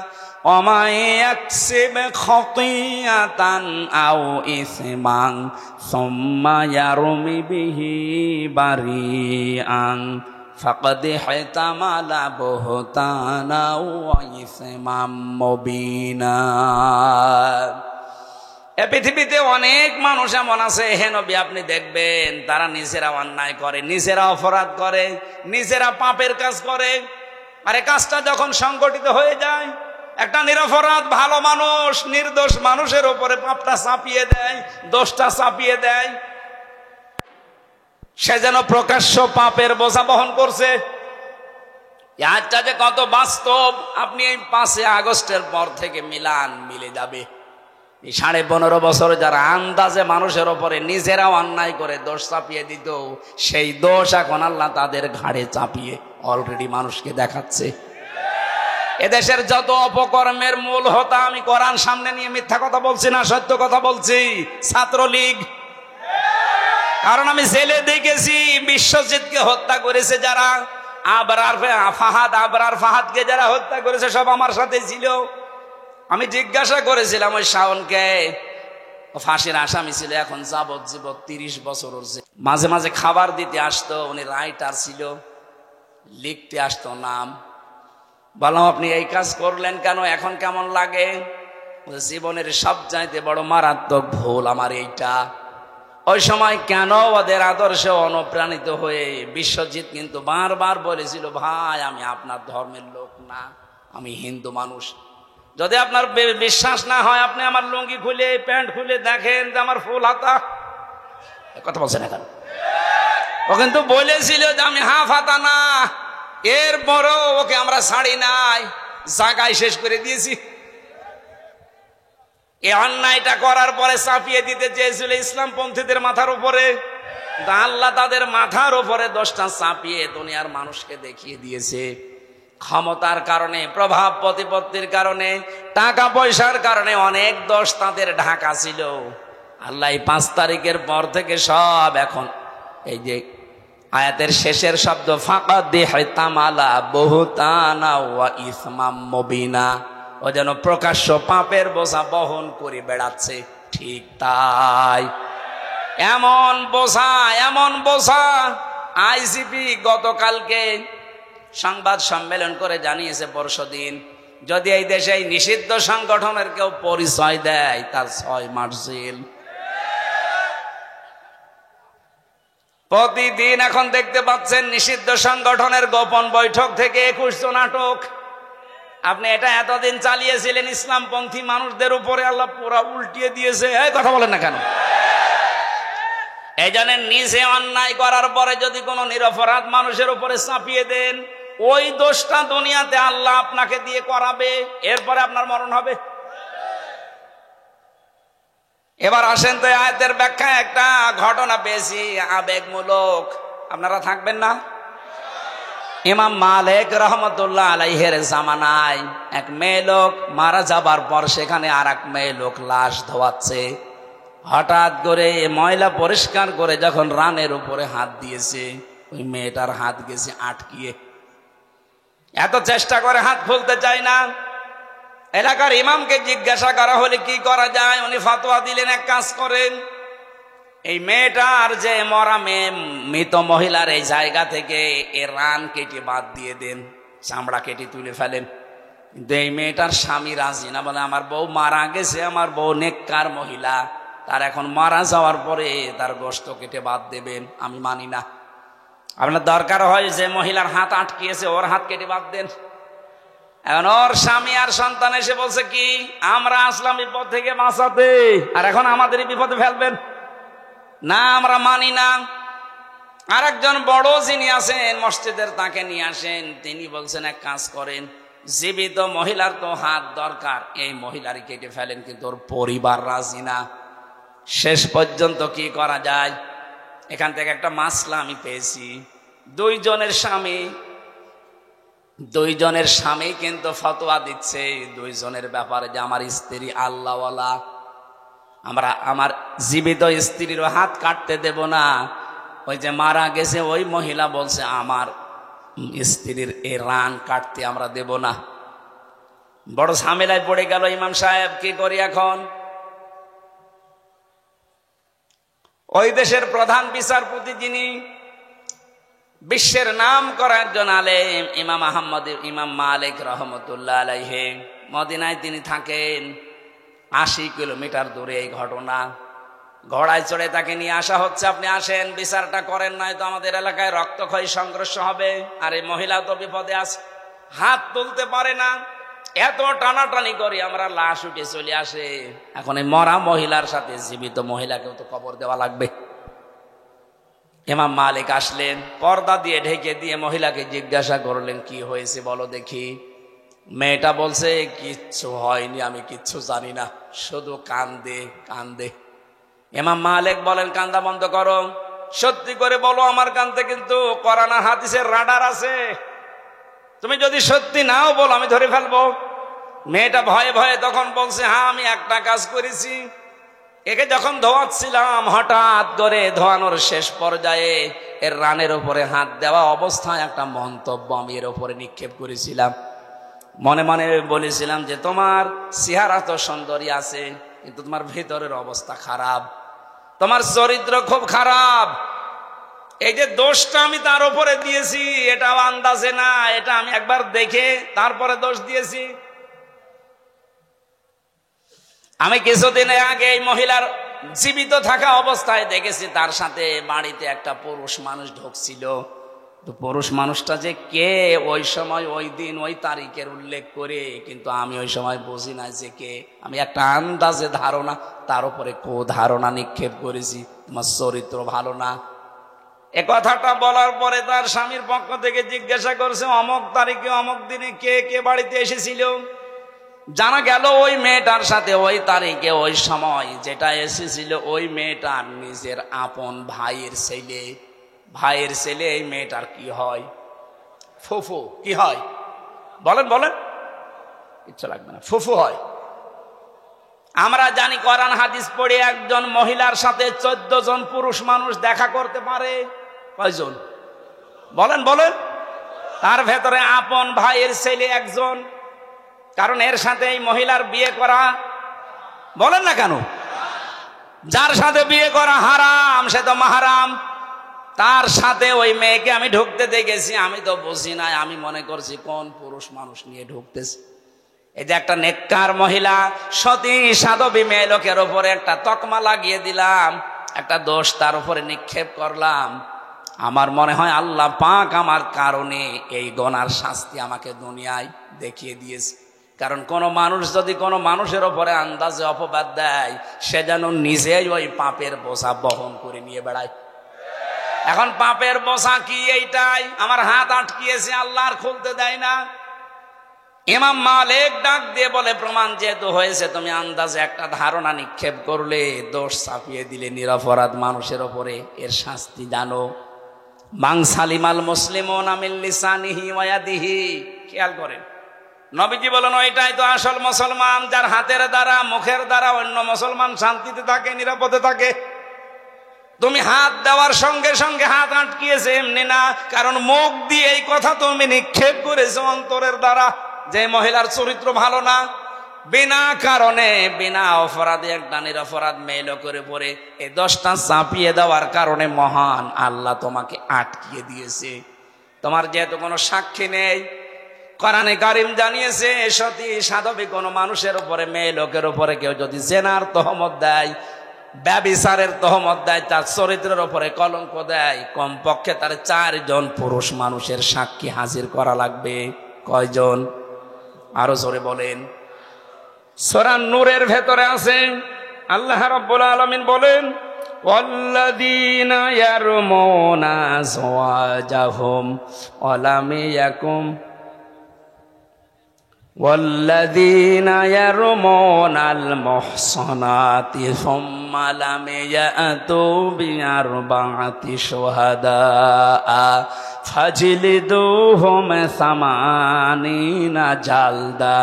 Speaker 1: ওমা ইয়াকসিব খাতিয়াতান আও ইসমান সুম্মা ইয়ারমি বিহি বারিআন ফাকাদ ইহতামালা বুহতানা ওয়া ইসমান মুবিনা। এ পৃথিবীতে অনেক মানুষ এমন আছে, হে নবী আপনি দেখবেন, তারা নিজেরা অন্যায় করে, নিজেরা অপরাধ করে, নিজেরা পাপের কাজ করে, আর কাজটা যখন সংগঠিত হয়ে যায়, একটা নিরপরাধ ভালো মানুষ নির্দোষ মানুষের উপরে পাপটা চাপিয়ে দেয়, দোষটা চাপিয়ে দেয়, সে যেন প্রকাশ্য পাপের বোঝা বহন করছে। আজটা যে কত বাস্তব, আপনি এই 5 আগস্টের পর থেকে মিলে যাবে। এই 15.5 বছর যারা আন্দাজে মানুষের ওপরে নিজেরাও অন্যায় করে দোষ চাপিয়ে দিত, সেই দোষ এখন আল্লাহ তাদের ঘাড়ে চাপিয়ে অলরেডি মানুষকে দেখাচ্ছে। এদেশের যত অপকর্মের মূল হোতা, আমি কোরআন সামনে নিয়ে মিথ্যা কথা বলছি না, সত্য কথা বলছি, ছাত্রলীগ। কারণ আমি জেলে দেখেছি বিশ্বজিৎকে হত্যা করেছে যারা, আবরার ফাহাদকে যারা হত্যা করেছে সব আমার সাথে ছিল। আমি জিজ্ঞাসা করেছিলাম ওই শাওনকে, ফাঁসির আসামি ছিল, এখন যাবজ্জীবন 30 বছর হচ্ছে। মাঝে মাঝে খাবার দিতে আসতো, উনি রাইটার ছিল, লিখতে আসতো নাম। বললাম আপনি এই কাজ করলেন কেন, এখন কেমন লাগে? জীবনের সবচাইতে বড় মারাত্মক ভুল আমার এইটা। ওই সময় কেন ওদের আদর্শে অনুপ্রাণিত হয়ে বিশ্বজিৎ কিন্তু বারবার বলেছিল, ভাই আমি আপনার ধর্মের লোক না, আমি হিন্দু মানুষ। যদি আপনার বিশ্বাস না হয়, আপনি আমার লুঙ্গি খুলে প্যান্ট খুলে দেখেন যে আমার ফুল হাতা। কথা বলছেন এখন? ও কিন্তু বলেছিল যে আমি হাফ হাতা না, এরপরও ওকে আমরা ছাড়ি নাই, জায়গায় শেষ করে দিয়েছি। এই অন্যায়টা করার পরে চাপিয়ে দিতে চেয়েছিল ইসলামপন্থীদের মাথার উপরে, আল্লাহ তাদের মাথার উপরে দোষটা চাপিয়ে দুনিয়ার মানুষকে দেখিয়ে দিয়েছে। ক্ষমতার কারণে, প্রভাব প্রতিপত্তির কারণে, টাকা পয়সার কারণে অনেক দোষ তাদের ঢাকা ছিল। আল্লাহ 5 তারিখের পর থেকে সব এখন এই যে আয়াতের শেষের শব্দ ফাকাদ ইহতামালা বুহতানা ওয়া ইসমাম মুবিনা, ও যেন প্রকাশ্য পাপের বোঝা বহন করে বেড়াচ্ছে। ঠিক তাই, এমন বোঝা আইজিপি গতকালকে সংবাদ সম্মেলন করে জানিয়েছে পরশুদিন, যদি এই দেশে এই নিষিদ্ধ সংগঠনের কেউ পরিচয় দেয়, তার 6 মাস জেল। প্রতিদিন এখন দেখতে পাচ্ছেন নিষিদ্ধ সংগঠনের গোপন বৈঠক থেকে 21 জন আটক। আপনি এটা এতদিন চালিয়েছিলেন ইসলামপন্থী মানুষদের উপরে, আল্লাহ পুরা উল্টিয়ে দিয়েছে। এই কথা বলেন না কেন? এই জন্য নিজে অন্যায় করার পরে যদি কোনো নিরপরাধ মানুষের উপরে চাপিয়ে দেন, ওই দোষটা দুনিয়াতে আল্লাহ আপনাকে দিয়ে করাবে, এরপরে আপনার মরণ হবে। এবার আসেন তো আয়াতের ব্যাখ্যায় একটা ঘটনা পেয়েছি আবেগমূলক, আপনারা থাকবেন না? ইমাম মালিক রহমতুল্লাহ আলাইহির জামানায় এক মেয়ে লোক মারা যাবার পর সেখানে আর এক মেয়ে লোক লাশ ধোয়াচ্ছে। হঠাৎ করে ময়লা পরিষ্কার করে যখন রানের উপরে হাত দিয়েছে, ওই মেয়েটার হাত গেছে আটকিয়ে। এত চেষ্টা করে হাত খুলতে চায় না। এলাকার ইমামকে জিজ্ঞাসা করা হলে কি করা যায়, উনি ফতোয়া দিলেন, এক কাজ করেন, এই মেয়েটার যে মরা মেয়ে মৃত মহিলার এই জায়গা থেকে এর রান কেটে বাদ দিয়ে দেন, চামড়া কেটে তুলে ফেলেন। কিন্তু এই মেয়েটার স্বামী রাজি না, বলে আমার বউ মারা গেছে, আমার বউ নেককার মহিলা, তার এখন মারা যাওয়ার পরে তার গোশত কেটে বাদ দেবেন, আমি মানি না। আপনার দরকার হয় যে মহিলার হাত আটকিয়েছে ওর হাত কেটে বাদ দেন। এখন ওর স্বামী আর সন্তান এসে বলছে কি, আমরা আসলাম বিপদ থেকে বাঁচাতে, আর এখন আমাদেরই বিপদে ফেলবেন না, আমরা মানি না। আর একজন বড় যিনি আছেন মসজিদের, তাকে নিয়ে আসেন। তিনি বলছেন এক কাজ করেন, জীবিত মহিলার তো হাত দরকার, এই মহিলারই কেটে ফেলেন, কিন্তু ওর পরিবার রাজি না। শেষ পর্যন্ত কি করা যায়, এখান থেকে একটা মাসলা আমি পেয়েছি। দুইজনের স্বামী কিন্তু ফতোয়া দিচ্ছে দুইজনের ব্যাপারে যে আমার স্ত্রী আল্লাহওয়ালা, আমরা আমার জীবিত স্ত্রীর হাত কাটতে দেব না। ওই যে মারা গেছে ওই মহিলা বলছে আমার স্ত্রীর এই রান কাটতে আমরা দেব না। বড় ঝামেলায় পড়ে গেল ইমাম সাহেব, কি করি এখন? ওই দেশের প্রধান বিচারপতি, যিনি বিশ্বের নাম করা একজন আলেম, ইমাম মালিক রহমতুল্লাহ আলাইহি, মদিনায় তিনি থাকেন। 80 কিলোমিটার দূরে এই ঘটনা। ঘোড়ায় চড়ে তাকে নিয়ে আসা হচ্ছে, আপনি আসেন বিচারটা করেন, নাই তো আমাদের এলাকায় রক্তক্ষয়ী সংঘর্ষ হবে। আর এই মহিলা তো বিপদে আছে, হাত তুলতে পারে না। এত টানাটানি করি আমরা, লাশ উঠে চলে আসে। এখন এই মরা মহিলার সাথে জীবিত মহিলাকেও তো কবর দেওয়া লাগবে। ইমাম মালিক আসলেন, পর্দা দিয়ে ঢেকে দিয়ে মহিলাকে জিজ্ঞাসা করলেন, কি হয়েছে বলো দেখি। মেয়েটা বলছে, কিচ্ছু হয়নি, আমি কিচ্ছু জানি না, শুধু কান্দে কান্দে। ইমাম মালিক বলেন, কান্দা বন্ধ করো, সত্যি করে বলো, আমার কান্দে কিন্তু কোরআন আর হাদিসের রাডার আছে, তুমি যদি সত্যি নাও বলো আমি ধরে ফেলবো। মেয়েটা ভয়ে ভয়ে তখন বলছে, হ্যাঁ আমি একটা কাজ করেছি, একে যখন ধোয়াচ্ছিলাম হঠাৎ করে ধোয়ানোর শেষ পর্যায়ে এর রানের উপরে হাত দেওয়া অবস্থায় একটা মন্তব্য আমি এর উপরে নিক্ষেপ করেছিলাম। মনে মনে বলেছিলাম যে তোমার চেহারা তো সুন্দরী আছে, কিন্তু তোমার ভেতরের অবস্থা খারাপ, তোমার চরিত্র খুব খারাপ। এই যে দোষটা আমি তার উপরে দিয়েছি, এটাও আন্দাজে না, এটা আমি একবার দেখে তারপরে দোষ দিয়েছি। আমি কিছুদিন আগে এই মহিলার জীবিত থাকা অবস্থায় দেখেছি তার সাথে বাড়িতে একটা পুরুষ মানুষ ঢুকছিল। তো পুরুষ মানুষটা যে কে, ওই সময় ওই দিন ওই তারিখের উল্লেখ করে, কিন্তু আমি ওই সময় বুঝি না যে কে। আমি একটা আন্দাজে ধারণা, তার উপরে ধারণা নিক্ষেপ করেছি, তোমার চরিত্র ভালো না। এ কথাটা বলার পরে তার স্বামীর পক্ষ থেকে জিজ্ঞাসা করছে, অমক তারিখে অমক দিনে কে কে বাড়িতে এসেছিল। জানা গেল ওই মেয়েটার সাথে ওই তারিখে ওই সময় যেটা এসেছিল ওই মেয়েটার নিজের আপন ভাইয়ের ছেলে। ভাইয়ের ছেলে এই মেয়েটার কি হয়? ফুফু। কি হয় বলেন বলেন? ইচ্ছা লাগবে না, ফুফু হয়। আমরা জানি কোরআন হাদিস পড়ে একজন মহিলার সাথে 14 জন পুরুষ মানুষ দেখা করতে পারে। কয়জন বলেন বলেন? তার ভেতরে আপন ভাইয়ের ছেলে একজন, কারণ এর সাথে এই মহিলার বিয়ে করা, বলেন না কেন? যার সাথে বিয়ে করা হারাম সে তো মাহারাম। তার সাথে ওই মেয়েকে আমি ঢুকতে দেখেছি, আমি তো বুঝি নাই, আমি মনে করছি কোন পুরুষ মানুষ নিয়ে ঢুকতেছে। এই যে একটা নেককার মহিলা সতী সাধবী মেয়ে লোকের উপরে একটা তকমা লাগিয়ে দিলাম, একটা দোষ তার উপরে নিক্ষেপ করলাম, আমার মনে হয় আল্লাহ পাক আমার কারণে এই গুনার শাস্তি আমাকে দুনিয়ায় দেখিয়ে দিয়েছে। কারণ কোন মানুষ যদি কোনো মানুষের ওপরে আন্দাজে অপবাদ দেয়, সে যেন নিজেই ওই পাপের বোঝা বহন করে নিয়ে বেড়ায়। এখন পাপের বোঝা কি? এইটাই আমার হাত আটকিয়েছে, আল্লাহ আর খুলতে দেয় না। ইমাম মালিক ডাক দিয়ে বলে, প্রমাণ যেহেতু হয়েছে, তুমি আন্দাজে একটা ধারণা নিক্ষেপ করলে, দোষ চাপিয়ে দিলে নিরপরাধ মানুষের ওপরে, এর শাস্তি জানো। মান সালিমাল মুসলিমুনা মিন লিসানিহি ওয়া ইয়াদিহি। খেয়াল করেন, নবীজি বলেন ওইটাই তো আসল মুসলমান, যার হাতের দ্বারা মুখের দ্বারা অন্য মুসলমান শান্তিতে থাকে, নিরাপদে থাকে। তুমি হাত দেওয়ার সঙ্গে সঙ্গে হাত আটকিয়েছে এমনি না, কারণ মুখ দিয়ে এই কথা তুমি নিক্ষেপ করেছো অন্তরের দ্বারা যে মহিলার চরিত্র ভালো না। বিনা কারণে বিনা অপরাধে একটা নিরপরাধ মেয়ে লোকের উপরে এই দোষটা চাপিয়ে দেওয়ার কারণে মহান আল্লাহ তোমাকে আটকিয়ে দিয়েছে। তোমার যেহেতু কোনো সাক্ষী নেই, কোরআনে কারীম জানিয়েছে সতী সাধবী কোনো মানুষের উপরে, মেয়ে লোকের উপরে কেউ যদি জেনার তহমত দেয়, ব্যভিচারের তহমত দেয়, তার চরিত্রের উপরে কলঙ্ক দেয়, কমপক্ষে তার 4 জন পুরুষ মানুষের সাক্ষী হাজির করা লাগবে। কয়জন? আরো জোরে বলেন। সূরা নূরের ভেতরে আছে, আল্লাহ রাব্বুল আলামিন বলেন, ওয়াল্লাযীনা ইয়ারমুনা আযওয়াজাহুম ওয়া লাম ইয়াকুম والذين يرمون المحصنات ثم لم يأتوا بأربعة شهداء فاجلدوهم 80 جلدة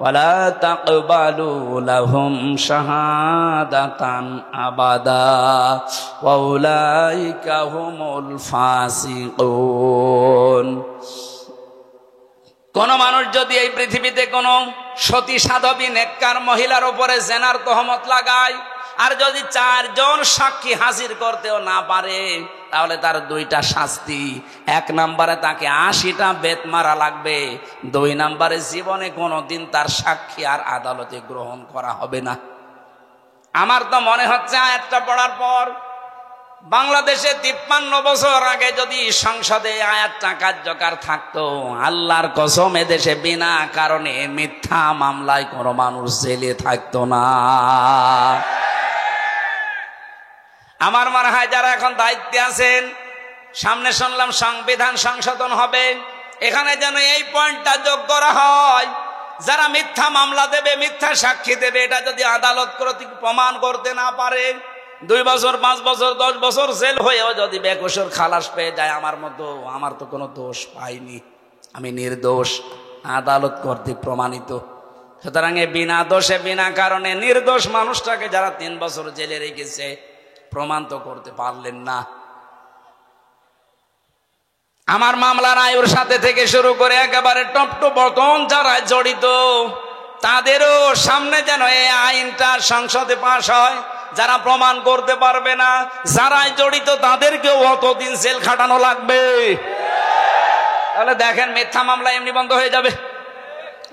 Speaker 1: ولا تقبلوا لهم شهادة أبدا وأولئك هم الفاسقون। কোন মানুষ যদি এই পৃথিবীতে কোন সতী সাধবী নেককার মহিলার উপরে জেনার তহমত লাগায়, আর যদি 4 জন সাক্ষী হাজির করতেও না পারে, তাহলে তার 2টা শাস্তি। 1 নম্বরে তাকে 80টা বেত মারা লাগবে। 2 নম্বরে জীবনে কোনোদিন তার সাক্ষী আর আদালতে গ্রহণ করা হবে না। আমার তো মনে হচ্ছে আয়াতটা পড়ার পর বাংলাদেশে 53 বছর আগে যদি সংসদে আয়াতটা কার্যকর থাকতো, আল্লাহর কসম এদেশে বিনা কারণে মিথ্যা মামলায় কোনো মানুষ জেলে থাকতো না। আমার মনে হয় যারা এখন দায়িত্বে আছেন, সামনে শুনলাম সংবিধান সংশোধন হবে, এখানে যেন এই পয়েন্টটা যোগ করা হয়, যারা মিথ্যা মামলা দেবে, মিথ্যা সাক্ষী দেবে, এটা যদি আদালত কর্তৃক প্রমাণ করতে না পারে, 2 বছর 5 বছর 10 বছর জেল হয়েও যদি বেকসুর খালাস পেয়ে যায়, আমার মতো, আমার তো কোনো দোষ পাইনি, আমি নির্দোষ, আদালত কর্তৃক প্রমাণিত। সুতরাং বিনা দোষে বিনা কারণে নির্দোষ মানুষটাকে যারা 3 বছর জেলে রেখেছে, প্রমাণ তো করতে পারলেন না। আমার মামলার আয়ুর সাথে থেকে শুরু করে একেবারে টপ টু বটম যারা জড়িত, তাদেরও সামনে যেন এই আইনটা সংসদে পাশ হয়। যারা প্রমাণ করতে পারবে না, যারাই জড়িত, তাদেরকেও অতদিন জেল খাটানো লাগবে। তাহলে দেখেন, মিথ্যা মামলা এমনি বন্ধ হয়ে যাবে।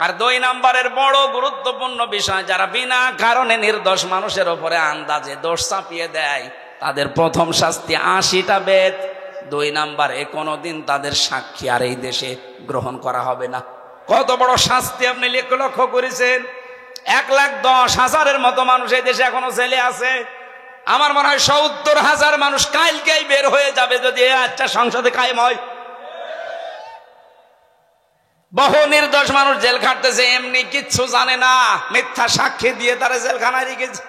Speaker 1: আর 2 নম্বরের বড় গুরুত্বপূর্ণ বিষয়, যারা বিনা কারণে নির্দোষ মানুষের উপরে আন্দাজে দোষ চাপিয়ে দেয়, তাদের প্রথম শাস্তি 80টা বেত। 2 নম্বরে কোনোদিন তাদের সাক্ষী আর এই দেশে গ্রহণ করা হবে না। কত বড় শাস্তি আপনি লক্ষ্য করেছেন? 1,10,000-এর মতো মানুষ এই দেশে এখনো জেলে আছে। আমার মনে হয় 70,000 মানুষ কালকেই বের হয়ে যাবে যদি এই আজটা সংসদে কায়েম হয়। বহু নির্দোষ মানুষ জেল খাটতেছে, এমনি কিচ্ছু জানে না, মিথ্যা সাক্ষী দিয়ে তারা জেলখানায় রেখেছে।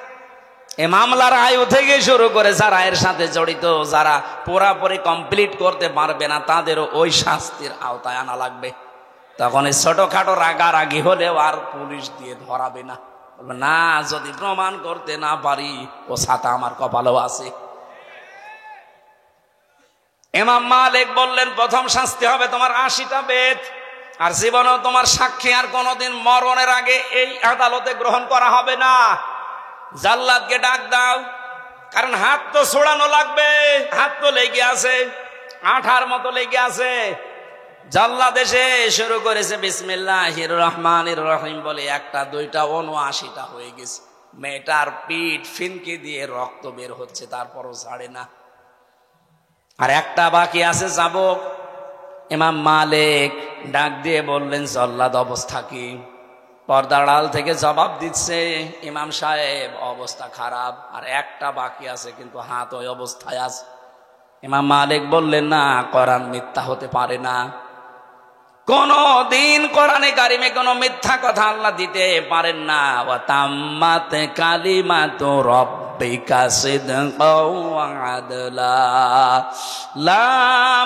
Speaker 1: এই মামলার আয়ু থেকে শুরু করে যারা এর সাথে জড়িত, যারা পুরাপুরি কমপ্লিট করতে পারবে না, তাদেরও ওই শাস্তির আওতায় আনা লাগবে। তখন এই ছোটখাটো রাগারাগি হলেও আর পুলিশ দিয়ে ধরাবে না, বলবে না, যদি প্রমাণ করতে না পারি, ও ছাতা আমার কপালেও আছে। ইমাম মালিক বললেন, প্রথম শাস্তি হবে তোমার 80টা বেত, আর জীবনেও তোমার সাক্ষী আর কোনোদিন মরণের আগে এই আদালতে গ্রহণ করা হবে না। জাল্লাদকে ডাক দাও, কারণ হাত তো ছোড়ানো লাগবে, হাত তো লেগে আছে, আঠার মতো লেগে আছে। জাল্লাদ এসে শুরু করেছে বিসমিল্লাহির রহমানির রহিম বলে, 1টা 2টা 79টা হয়ে গেছে। মেয়েটার পিঠ ফিনকে দিয়ে রক্ত বের হচ্ছে, তারপরও ছাড়ে না। আর একটা বাকি আছে যাব। ইমাম মালিক ডাক দিয়ে বললেন, জল্লাদ অবস্থা কি? পর্দার আড়াল থেকে জবাব দিচ্ছে, ইমাম সাহেব অবস্থা খারাপ, আর একটা বাকি আছে, কিন্তু হাত ওই অবস্থায় আছে। ইমাম মালিক বললেন, না, কোরআন মিথ্যা হতে পারে না। কোন দিন কোরআনে কারিমে কোন মিথ্যা কথা আল্লাহ দিতে পারেন না। ওয়া তাম্মাত কালিমাতু রাব্বিকা সিদকাও ওয়া আদলা লা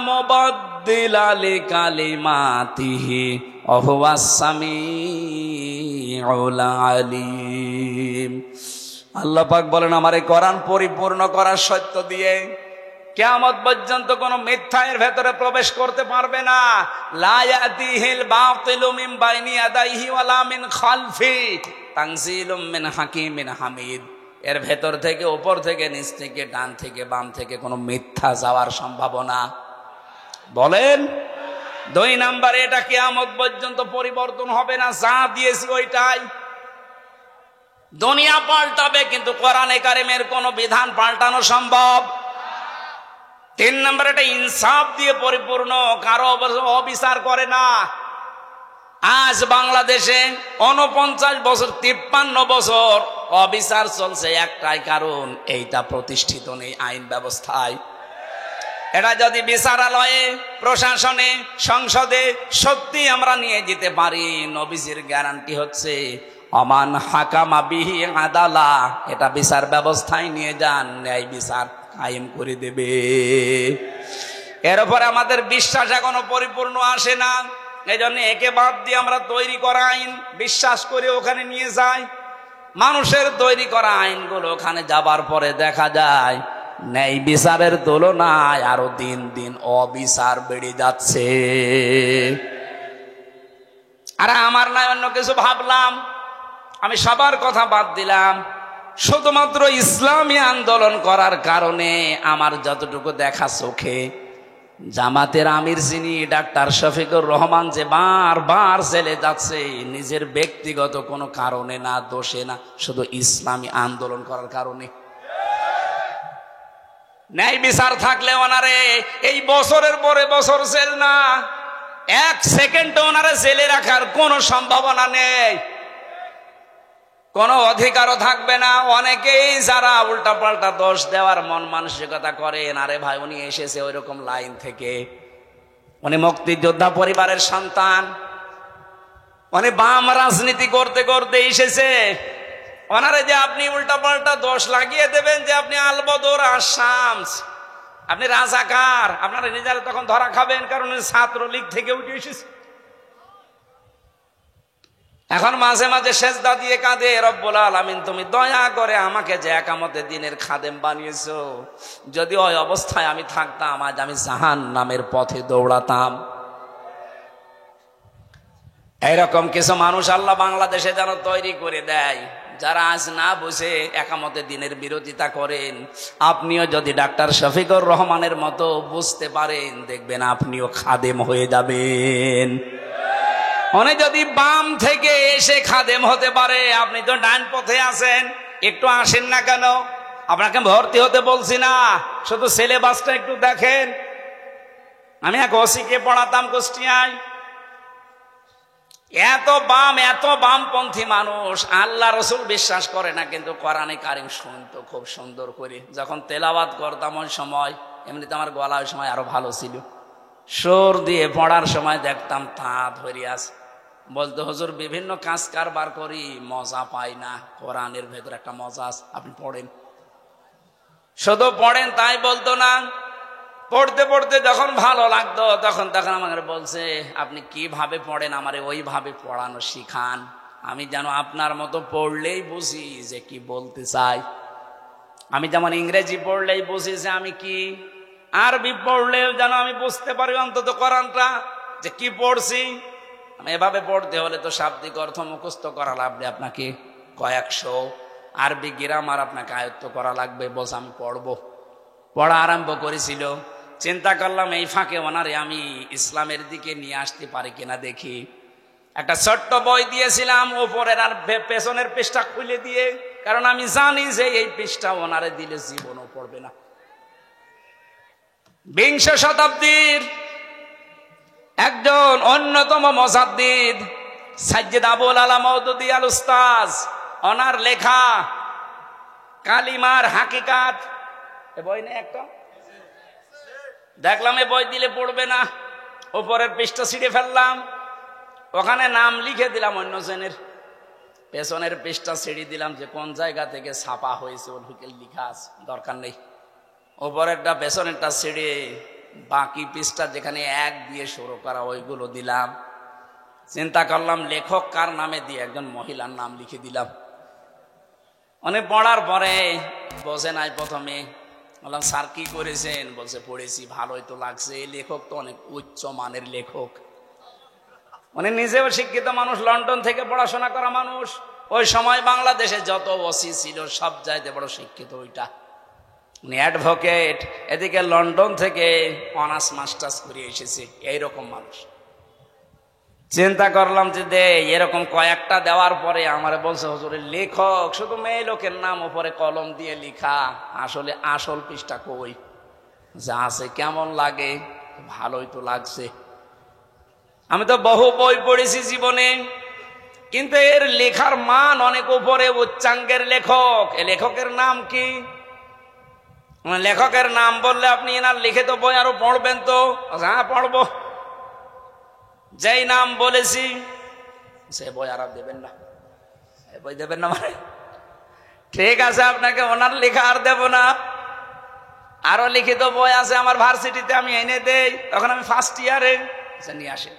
Speaker 1: মুবাদদিলা লিকালিমাতিহি ওয়া হুয়াস সামিউল আলিম। আল্লাহ পাক বলেন, আমার এই কোরআন পরিপূর্ণ করার সত্য দিয়ে কিয়ামত পর্যন্ত কোন মিথ্যা এর ভেতরে প্রবেশ করতে পারবে না। লা ইয়াতিহিল বাতিলু মিন বাইনি ইয়াদাইহি ওয়ালা মিন খালফি তানজিলুম মিন হাকিমিন হামিদ। এর ভেতর থেকে, উপর থেকে, নিচ থেকে, ডান থেকে, বাম থেকে কোনো মিথ্যা যাওয়ার সম্ভাবনা বলেন। 2 নম্বরে, এটা কিয়ামত পর্যন্ত পরিবর্তন হবে না, যা দিয়েছি ওইটাই। দুনিয়া পাল্টাবে কিন্তু কোরআনে কারিমের কোনো বিধান পাল্টানো সম্ভব। 3 নম্বর, এটা ইনসাফ দিয়ে পরিপূর্ণ, কারো অবিচার করে না। আজ বাংলাদেশে 49 বছর, 53 বছর অবিচার চলছে, একটাই কারণ, এইটা প্রতিষ্ঠিত নেই আইন ব্যবস্থায়। এটা যদি বিচারালয়ে, প্রশাসনে, সংসদে সত্যি আমরা নিয়ে যেতে পারি, নবীজির গ্যারান্টি হচ্ছে অমান হাকামা বিহি আদালা, এটা বিচার ব্যবস্থায় নিয়ে যান, ন্যায় বিচার কায়েম করে দেবে। এর উপরে আমাদের বিশ্বাস এখনো পরিপূর্ণ আসে না। এই জন্য একে বাদ দিয়ে আমরা তৈরি করা আইন বিশ্বাস করে ওখানে নিয়ে যাই। মানুষের তৈরি করা আইনগুলো ওখানে যাবার পরে দেখা যায় ন্যায় বিচারের তুলনায় আরো দিন দিন অবিচার বেড়ে যাচ্ছে। আর আমার নয় অন্য কিছু ভাবলাম, আমি সবার কথা বাদ দিলাম, শুধুমাত্র ইসলামী আন্দোলন করার কারণে আমার যতটুকু দেখা চোখে, জামাতের আমির যিনি ডাক্তার শফিকুর রহমান যে বারবার জেলে যাচ্ছে, নিজের ব্যক্তিগত কোনো কারণে না, দোষে না, শুধু ইসলামী আন্দোলন করার কারণে। ন্যায় বিচার থাকলে ওনারে এই বছরের পরে বছর জেল না, 1 সেকেন্ড ওনারে জেলে রাখার কোনো সম্ভাবনা নেই, কোনো অধিকারও থাকবে না। অনেকেই যারা উল্টা পাল্টা দোষ দেওয়ার মন মানসিকতা করেন, আরে ভাই উনি এসেছে ওই রকম লাইন থেকে, উনি মুক্তিযোদ্ধা পরিবারের সন্তান, উনি বাম রাজনীতি করতে করতে এসেছে, ওনারে যে আপনি উল্টা পাল্টা দোষ লাগিয়ে দেবেন যে আপনি আলবদর আসামস, আপনি রাজাকার, আপনারা নিজেরা তখন ধরা খাবেন, কারণ ছাত্রলীগ থেকে উঠে এসেছে। এখন মাঝে মাঝে সেজদা দিয়ে কাঁদে, রব্বুল আলামিন তুমি দয়া করে আমাকে যে একামতে দিনের খাদেম বানিয়েছো, যদি ওই অবস্থায় আমি থাকতাম আজ আমি জাহান্নামের পথে দৌড়াতাম। এইরকম কিছু মানুষ আল্লাহ বাংলাদেশে যেন তৈরি করে দেয়, যারা আজ না বুঝে একামতে দিনের বিরোধিতা করেন। আপনিও যদি ডাক্তার শফিকুর রহমানের মতো বুঝতে পারেন, দেখবেন আপনিও খাদেম হয়ে যাবেন। উনি যদি বাম থেকে এসে খাদেম হতে পারে, আপনি তো ডান পথে আছেন, একটু আসেন না কেন? আপনাকে ভর্তি হতে বলছি না, শুধু সিলেবাসটা একটু দেখেন। আমি এক ওসিকে পড়াতাম কুষ্টিয়ায়, এত বামপন্থী মানুষ, আল্লাহ রসুল বিশ্বাস করে না, কিন্তু কোরআনে কারিম শুনতো খুব সুন্দর করে। যখন তেলাওয়াত করতাম ওই সময়, এমনিতে আমার গলা ওই সময় আরো ভালো ছিল, সুর দিয়ে পড়ার সময় দেখতাম তা ধরে আছে, বলতো হুজুর বিভিন্ন কাজ কারবার করি, মজা পাই না, কোরআনের ভেতর একটা মজা আছে, আপনি পড়েন, শুধু পড়েন তাই বলতো না। পড়তে পড়তে যখন ভালো লাগতো তখন আমাকে বলছে, আপনি কিভাবে পড়েন, আমারে ওইভাবে পড়ানো শিখান, আমি যেন আপনার মতো পড়লেই বুঝি যে কি বলতে চাই। আমি যেমন ইংরেজি পড়লেই বুঝি যে আমি কি, আরবি পড়লেও যেন আমি বুঝতে পারি অন্তত কোরআনটা যে কি পড়ছি। আমি এভাবে পড়তে হলে তো শাব্দিক অর্থ মুখস্থ করা লাগবে, আপনাকে কয়েকশো আরবি গ্রামার আপনাকে আয়ত্ত করা লাগবে। বলছে আমি পড়বো, পড়া আরম্ভ করেছিল। চিন্তা করলাম এই ফাঁকে ওনারে আমি ইসলামের দিকে নিয়ে আসতে পারি কিনা দেখি। একটা ছোট্ট বই দিয়েছিলাম, ওপরের আর পেছনের পৃষ্ঠা খুলে দিয়ে, কারণ আমি জানি যে এই পৃষ্ঠা ওনারে দিলে জীবনও পড়বে না। বিংশ শতাব্দীর একজন অন্যতম মুজাদ্দিদ সাইয়্যিদ আবুল আলা মওদুদী আল উস্তাজ, ওনার লেখা কালিমার হাকিকাত, এ বই নেই একটা? দেখলাম এ বই দিলে পড়বে না, উপরের পৃষ্ঠা ছিঁড়ে ফেললাম, ওখানে নাম লিখে দিলাম অন্য জনের, পেছনের পৃষ্ঠা ছিঁড়ে দিলাম যে কোন জায়গা থেকে ছাপা হয়েছে ওর লিখা আছে, দরকার নেই। উপরেরটা পেছনেরটা ছিঁড়ে বাকি পৃষ্ঠা যেখানে এক দিয়ে শুরু করা ওইগুলো দিলাম। চিন্তা করলাম লেখক কার নামে দিয়ে একজন মহিলার নাম লিখে দিলাম। অনেক পড়ার পরে বসে নাই, প্রথমে বললাম স্যার কি করেছেন? বলছে পড়েছি, ভালোই তো লাগছে, এই লেখক তো অনেক উচ্চ মানের লেখক। মানে নিজেও শিক্ষিত মানুষ, লন্ডন থেকে পড়াশোনা করা মানুষ, ওই সময় বাংলাদেশে যত ওসি ছিল সব চাইতে বড় শিক্ষিত ওইটা, উনি অ্যাডভোকেট, এদিকে লন্ডন থেকে অনার্স মাস্টার্স করে এসেছে, এইরকম মানুষ। চিন্তা করলাম যে দে, এরকম কয়েকটা দেওয়ার পরে আমার বলছে হুজুরের লেখক শুধু মেয়ে লোকের নাম উপরে কলম দিয়ে লিখা, আসলে আসল পৃষ্ঠা কই? যা আছে কেমন লাগে? ভালোই তো লাগছে। আমি তো বহু বই পড়েছি জীবনে, কিন্তু এর লেখার মান অনেক উপরে, উচ্চাঙ্গের লেখক। এ লেখকের নাম কি? লেখকের নাম বললে আপনি এনার লিখিত বই আরো পড়বেন তো? হ্যাঁ পড়বো। যেই নাম বলেছি সে বই আর দেবেন না, বই দেবেন না মানে ঠিক আছে, আপনাকে ওনার লেখা আর দেব না। আরো লিখিত বই আছে আমার ভার্সিটিতে, আমি এনে দেই, তখন আমি ফার্স্ট ইয়ারে, নিয়ে আসে।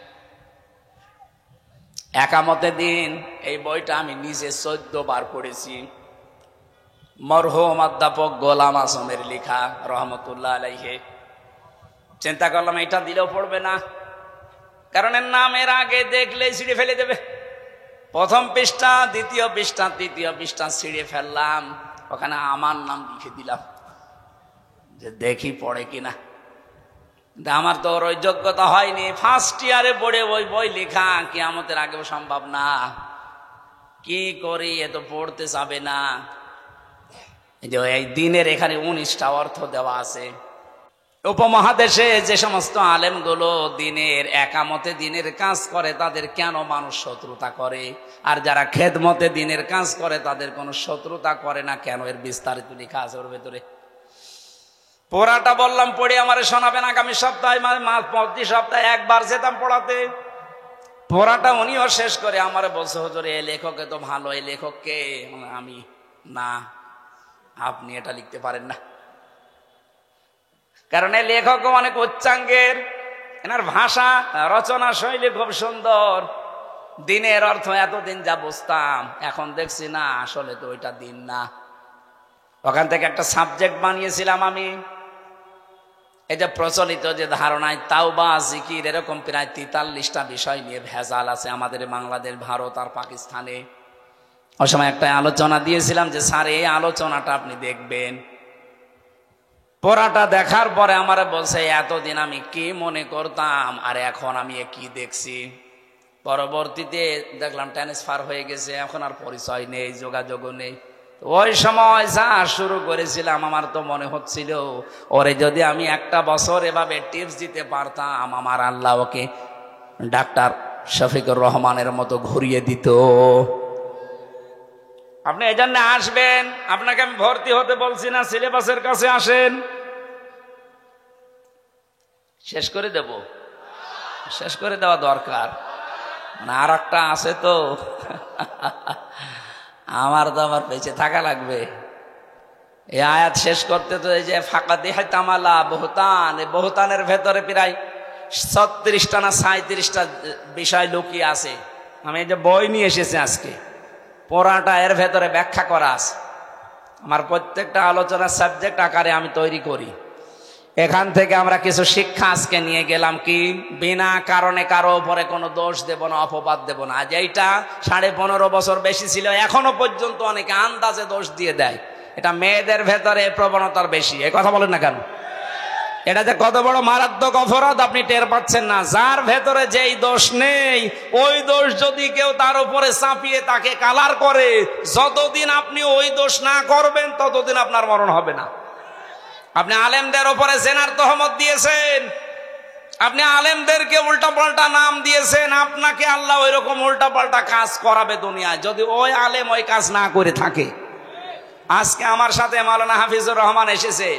Speaker 1: একামতে দিন এই বইটা আমি নিজে 14 বার পড়েছি। মরহুম অধ্যাপক গোলাম আজমের লেখা, রহমতুল্লাহ আলাইহি। চিন্তা করলাম এটা দিলেও পড়বে না, কারণ এর নামের আগে দেখলে ছিঁড়ে ফেলে দেবে। প্রথম পৃষ্ঠা, দ্বিতীয় পৃষ্ঠা, তৃতীয় পৃষ্ঠা ছিঁড়ে ফেললাম, ওখানে আমার নাম লিখে দিলাম যে দেখি পড়ে কিনা। আমার তো ওই যোগ্যতা হয়নি, ফার্স্ট ইয়ারে পড়ে ওই বই লেখা কিয়ামতের আগেও সম্ভব না। কি করি, এ তো পড়তে যাবে না। এই দিনের এখানে 19টা অর্থ দেওয়া আছে। উপমহাদেশে যে সমস্ত আলেমগুলো দিনের একামতে দিনের কাজ করে তাদের কেন মানুষ শত্রুতা করে, আর যারা খেদমতে দিনের কাজ করে তাদের কোনো শত্রুতা করে না কেন, এর বিস্তারিত লেখা আছে ওর ভেতরে। পড়াটা বললাম পড়ে আমারে শোনাবেন আগামী সপ্তাহে, প্রতি সপ্তাহে একবার যেতাম পড়াতে। পড়াটা উনিও শেষ করে আমারে বলছে হুজুর এ লেখকে তো ভালো, এই লেখককে? আমি না, আপনি এটা লিখতে পারেন না, কারণ এই লেখক অনেক উচ্চাঙ্গের, এনার ভাষা রচনা শৈলী খুব সুন্দর। দিনের অর্থ এতদিন যা বুঝতাম, এখন দেখছি না আসলে তো ওইটা দিন না। ওখান থেকে একটা সাবজেক্ট বানিয়েছিলাম আমি। এই যে প্রচলিত যে ধারণায় তাওবা, জিকির, এরকম প্রায় 43টা বিষয় নিয়ে ভেজাল আছে আমাদের বাংলাদেশ, ভারত আর পাকিস্তানে। ওই সময় একটা আলোচনা দিয়েছিলাম যে স্যার এই আলোচনাটা আপনি দেখবেন। পড়াটা দেখার পরে আমারে বলছে এতদিন আমি কি মনে করতাম আর এখন আমি কি দেখছি। পরবর্তীতে দেখলাম ট্রান্সফার হয়ে গেছে, এখন আর পরিচয় নেই, যোগাযোগও নেই। ওই সময় যা শুরু করেছিলাম আমার তো মনে হচ্ছিল ওরে যদি আমি একটা বছর এভাবে টিপস দিতে পারতাম, আমার আল্লাহ ওকে ডাক্তার শফিকুর রহমানের মতো ঘুরিয়ে দিত। আপনি এই জন্য আসবেন, আপনাকে আমি ভর্তি হতে বলছি না, সিলেবাসের কাছে আসেন, শেষ করে দেব, শেষ করে দেওয়া দরকার। মানে আর একটা আছে তো আমার তো আবার বেঁচে থাকা লাগবে। এই আয়াত শেষ করতে তো এই যে ফাঁকা দেহাই তামালা বহুতান, এই বহুতানের ভেতরে প্রায় 36টা না 37টা বিষয় লুকিয়ে আছে। আমি এই যে বই নিয়ে এসেছি আজকে, পড়াটা এর ভেতরে ব্যাখ্যা করা আছে। আমার প্রত্যেকটা আলোচনার সাবজেক্ট আকারে আমি তৈরি করি। এখান থেকে আমরা কিছু শিক্ষা আজকে নিয়ে গেলাম, কি বিনা কারণে কারো উপরে কোনো দোষ দেব না, অপবাদ দেব না। আজ এইটা 15.5 বছর বেশি ছিল, এখনো পর্যন্ত অনেকে আন্দাজে দোষ দিয়ে দেয়। এটা মেয়েদের ভেতরে প্রবণতার বেশি, এই কথা বলেন না কেন? এটা যে কত বড় মারাত্মক অপরাধ আপনি টের পাচ্ছেন না। যার ভেতরে যেই দোষ নেই, ওই দোষ যদি কেউ তার উপরে চাপিয়ে তাকে কালার করে, যতদিন আপনি ওই দোষ না করবেন ততদিন আপনার মরণ হবে না। আপনি আলেমদের ওপরে জেনার তহমত দিয়েছেন, আপনি আলেমদেরকে উল্টা পাল্টা নাম দিয়েছেন, আপনাকে আল্লাহ ওই রকম উল্টা পাল্টা কাজ করাবে দুনিয়ায় যদি ওই আলেম ওই কাজ না করে থাকে। আজকে আমার সাথে মাওলানা হাফিজুর রহমান এসেছে,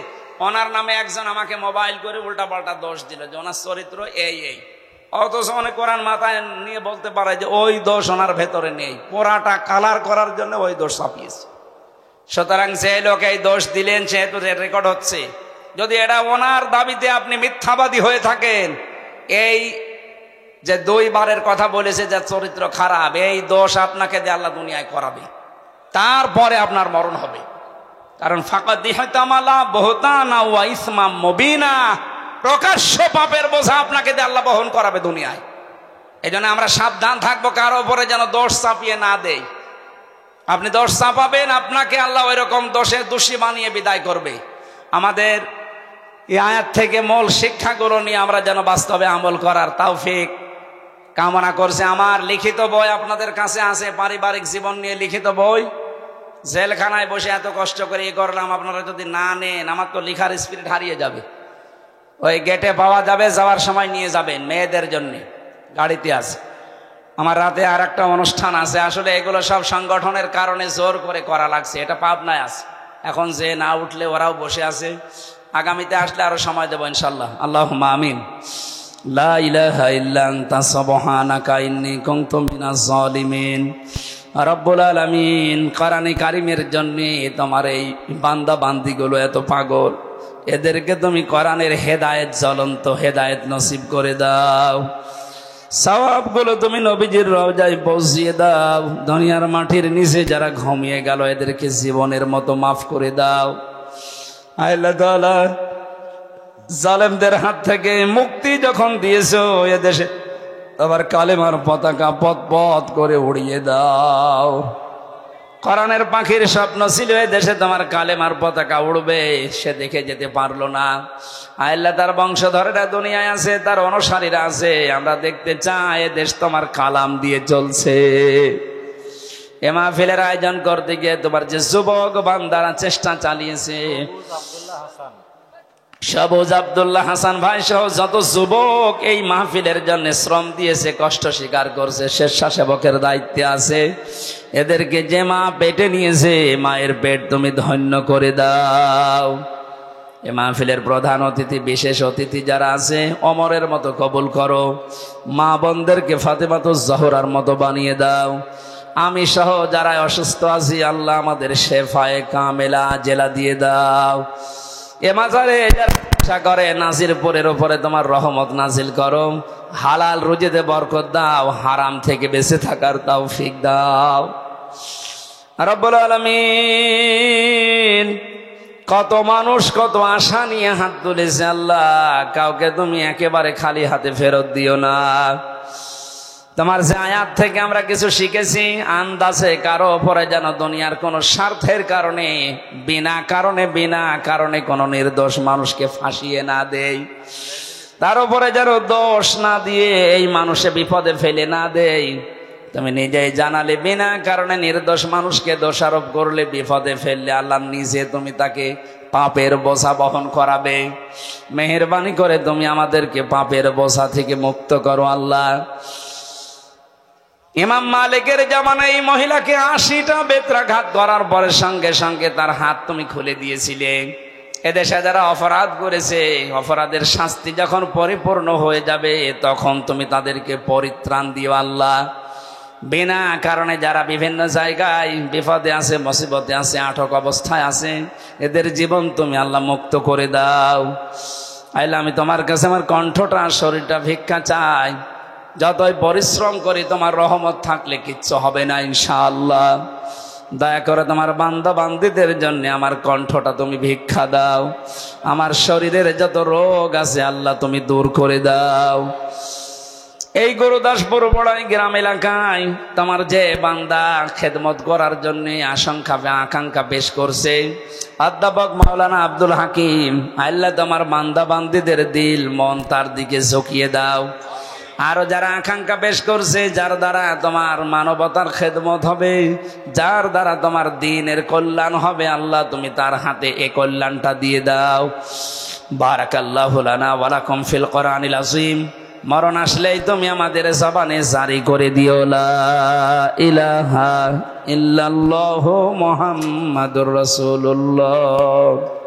Speaker 1: ওনার নামে একজন আমাকে মোবাইল করে উল্টা পাল্টা দোষ দিল যে ওনার চরিত্র এই এই, অথচ অনেক কোরআন মাথায় নিয়ে বলতে পারে যে ওই দোষ ওনার ভেতরে নেই, পোড়াটা কালার করার জন্য ওই দোষ ছাপিয়েছে। সুতরাং যে লোক এই দোষ দিলেন সেহেতু রেকর্ড হচ্ছে, যদি এটা ওনার দাবিতে আপনি মিথ্যাবাদী হয়ে থাকেন, এই যে 2 বারের কথা বলেছে যে চরিত্র খারাপ, এই দোষ আপনাকে দিয়ে আল্লাহ দুনিয়ায় করাবে, তারপরে আপনার মরণ হবে। কারণ ফাকাদ ইহতামালা বুহতানা ওয়া ইসমাম মুবিনা, প্রকাশ্য পাপের বোঝা আপনাকে দিয়ে আল্লাহ বহন করাবে দুনিয়ায়। এজন্য আমরা সাবধান থাকবো কারো উপরে যেন দোষ চাপিয়ে না দেই। আপনি দোষ চাপাবেন, আপনাকে আল্লাহ ওই রকম দোষে দোষী বানিয়ে বিদায় করবে। আমাদের এই আয়াত থেকে মূল শিক্ষাগুলো নিয়ে আমরা যেন বাস্তবে আমল করার তৌফিক কামনা করছে। আমার লিখিত বই আপনাদের কাছে আছে, পারিবারিক জীবন নিয়ে লিখিত বই। জেলখানায় বসে এত কষ্ট করে করলাম, আপনারা যদি না নেন আমার তো লেখার স্পিরিট হারিয়ে যাবে। ওই গেটে পাওয়া যাবে, যাওয়ার সময় নিয়ে যাবেন, মেয়েদের জন্য গাড়িতে আছে। আমার রাতে আর একটা অনুষ্ঠান আছে, আসলে এগুলো সব সংগঠনের কারণে জোর করে করা লাগছে। এটা পাবনায় আছে, এখন যে না উঠলে ওরাও বসে আছে, আগামীতে আসলে আরো সময় দেবো ইনশাল্লাহ। আল্লাহুম্মা আমিন। লা ইলাহা ইল্লা আনতা সুবহানাকা ইন্নী কুনতু মিনাজ জালিমিন। রব্বুল আলামিন, কোরআনে কারিমের জন্য তোমার এই বান্দা বান্দিগুলো এত পাগল, এদেরকে তুমি কোরআনের হেদায়েত, জ্বলন্ত হেদায়েত নসিব করে দাও। সওয়াবগুলো তুমি নবীজির রওজায় পৌঁছিয়ে দাও। দুনিয়ার মাটির নিচে যারা ঘুমিয়ে গেল এদেরকে জীবনের মতো মাফ করে দাও। আল্লাহ তাআলা জালেমদের হাত থেকে মুক্তি যখন দিয়েছো, এদেশে আবার কালেমার পতাকা পথ পথ করে উড়িয়ে দাও। কোরআনের পাখির স্বপ্ন ছিল এ দেশে তোমার কালেমার পতাকা উড়বে, সে দেখে যেতে পারলো না। আল্লাহ তার বংশধরেরা দুনিয়ায় আছে, তার অনুসারীরা আছে, আমরা দেখতে চাই এ দেশ তোমার কালাম দিয়ে চলছে। এ মাহফিলের আয়োজন করতে গিয়ে তোমার যে যুবক বান্দারা চেষ্টা চালিয়েছে, সবুজ আব্দুল্লাহ হাসান ভাই সহ যত যুবক এই মাহফিলের জন্য শ্রম দিয়েছে, কষ্ট স্বীকার করছে, স্বেচ্ছাসেবকের দায়িত্বে আছে, এদেরকে যে মা পেটে নিয়েছে মায়ের পেট তুমি ধন্য করে দাও। এ মাহফিলের প্রধান অতিথি, বিশেষ অতিথি যারা আছে ওমরের মতো কবুল করো, মা বোনদেরকে ফাতেমাতুজ জহরার মতো বানিয়ে দাও। আমি সহ যারা অসুস্থ আছি আল্লাহ আমাদের শেফায়ে কামেলা জেলা দিয়ে দাও। এ মাজারে যারা করে নাজিরপুরের উপরে তোমার রহমত নাজিল করো, হালাল রুজিতে বরকত দাও, হারাম থেকে বেঁচে থাকার তৌফিক দাও রব্বুল আলামিন। কত মানুষ কত আশা নিয়ে হাত তুলেছে আল্লাহ, কাউকে তুমি একেবারে খালি হাতে ফেরত দিও না। তোমার যে আয়াত থেকে আমরা কিছু শিখেছি, আন্দাজে কারো উপরে যেন দুনিয়ার কোনো স্বার্থের কারণে বিনা কারণে কোনো নির্দোষ মানুষকে ফাঁসিয়ে না দেয়, তার উপরে যেন দোষ না দিয়ে এই মানুষে বিপদে ফেলে না দেয়। তুমি নিজেই জানালে বিনা কারণে নির্দোষ মানুষকে দোষারোপ করলে, বিপদে ফেললে আল্লাহ নিজে তুমি তাকে পাপের বোঝা বহন করাবে। মেহেরবানি করে তুমি আমাদেরকে পাপের বোঝা থেকে মুক্ত করো আল্লাহ। ইমাম মালিকের জামানায় এই মহিলাকে 80টা বেত্রাঘাত করার পরে সঙ্গে সঙ্গে তার হাত তুমি খুলে দিয়েছিলে। এদেশে যারা অপরাধ করেছে, অপরাধের শাস্তি যখন পরিপূর্ণ হয়ে যাবে তখন তুমি তাদেরকে পরিত্রাণ দিও আল্লাহ। বিনা কারণে যারা বিভিন্ন জায়গায় বিপদে আছে, মুসিবতে আছে, আটক অবস্থায় আছে, এদের জীবন তুমি আল্লাহ মুক্ত করে দাও। আল্লাহ আমি তোমার কাছে আমার কণ্ঠটা, শরীরটা ভিক্ষা চাই। যতই পরিশ্রম করি তোমার রহমত থাকলে কিচ্ছু হবে না ইনশাআল্লাহ। দয়া করে তোমার বান্দা বান্দীদের জন্য আমার কণ্ঠটা তুমি ভিক্ষা দাও। আমার শরীরের যত রোগ আছে আল্লাহ তুমি দূর করে দাও। এই গুরুদাসপুর বড়াই গ্রাম এলাকায় তোমার যে বান্দা খেদমত করার জন্য আকাঙ্ক্ষা পেশ করছে, অধ্যাপক মাওলানা আব্দুল হাকিম, আল্লাহ তোমার বান্দা বান্দীদের দিল মন তার দিকে ঝুঁকিয়ে দাও। আরো যারা আকাঙ্ক্ষা পেশ করছে, যার দ্বারা তোমার মানবতার খেদমত হবে, যার দ্বারা তোমার দ্বীনের কল্যাণ হবে, আল্লাহ তুমি তার হাতে এই কল্যাণটা দিয়ে দাও। বারাকাল্লাহু লানা ওয়া লাকুম ফিল কোরআনিল আযীম। মরণ আসলেই তুমি আমাদের জবানে জারি করে দিও লা ইলাহা ইল্লাল্লাহু মুহাম্মাদুর রাসূলুল্লাহ।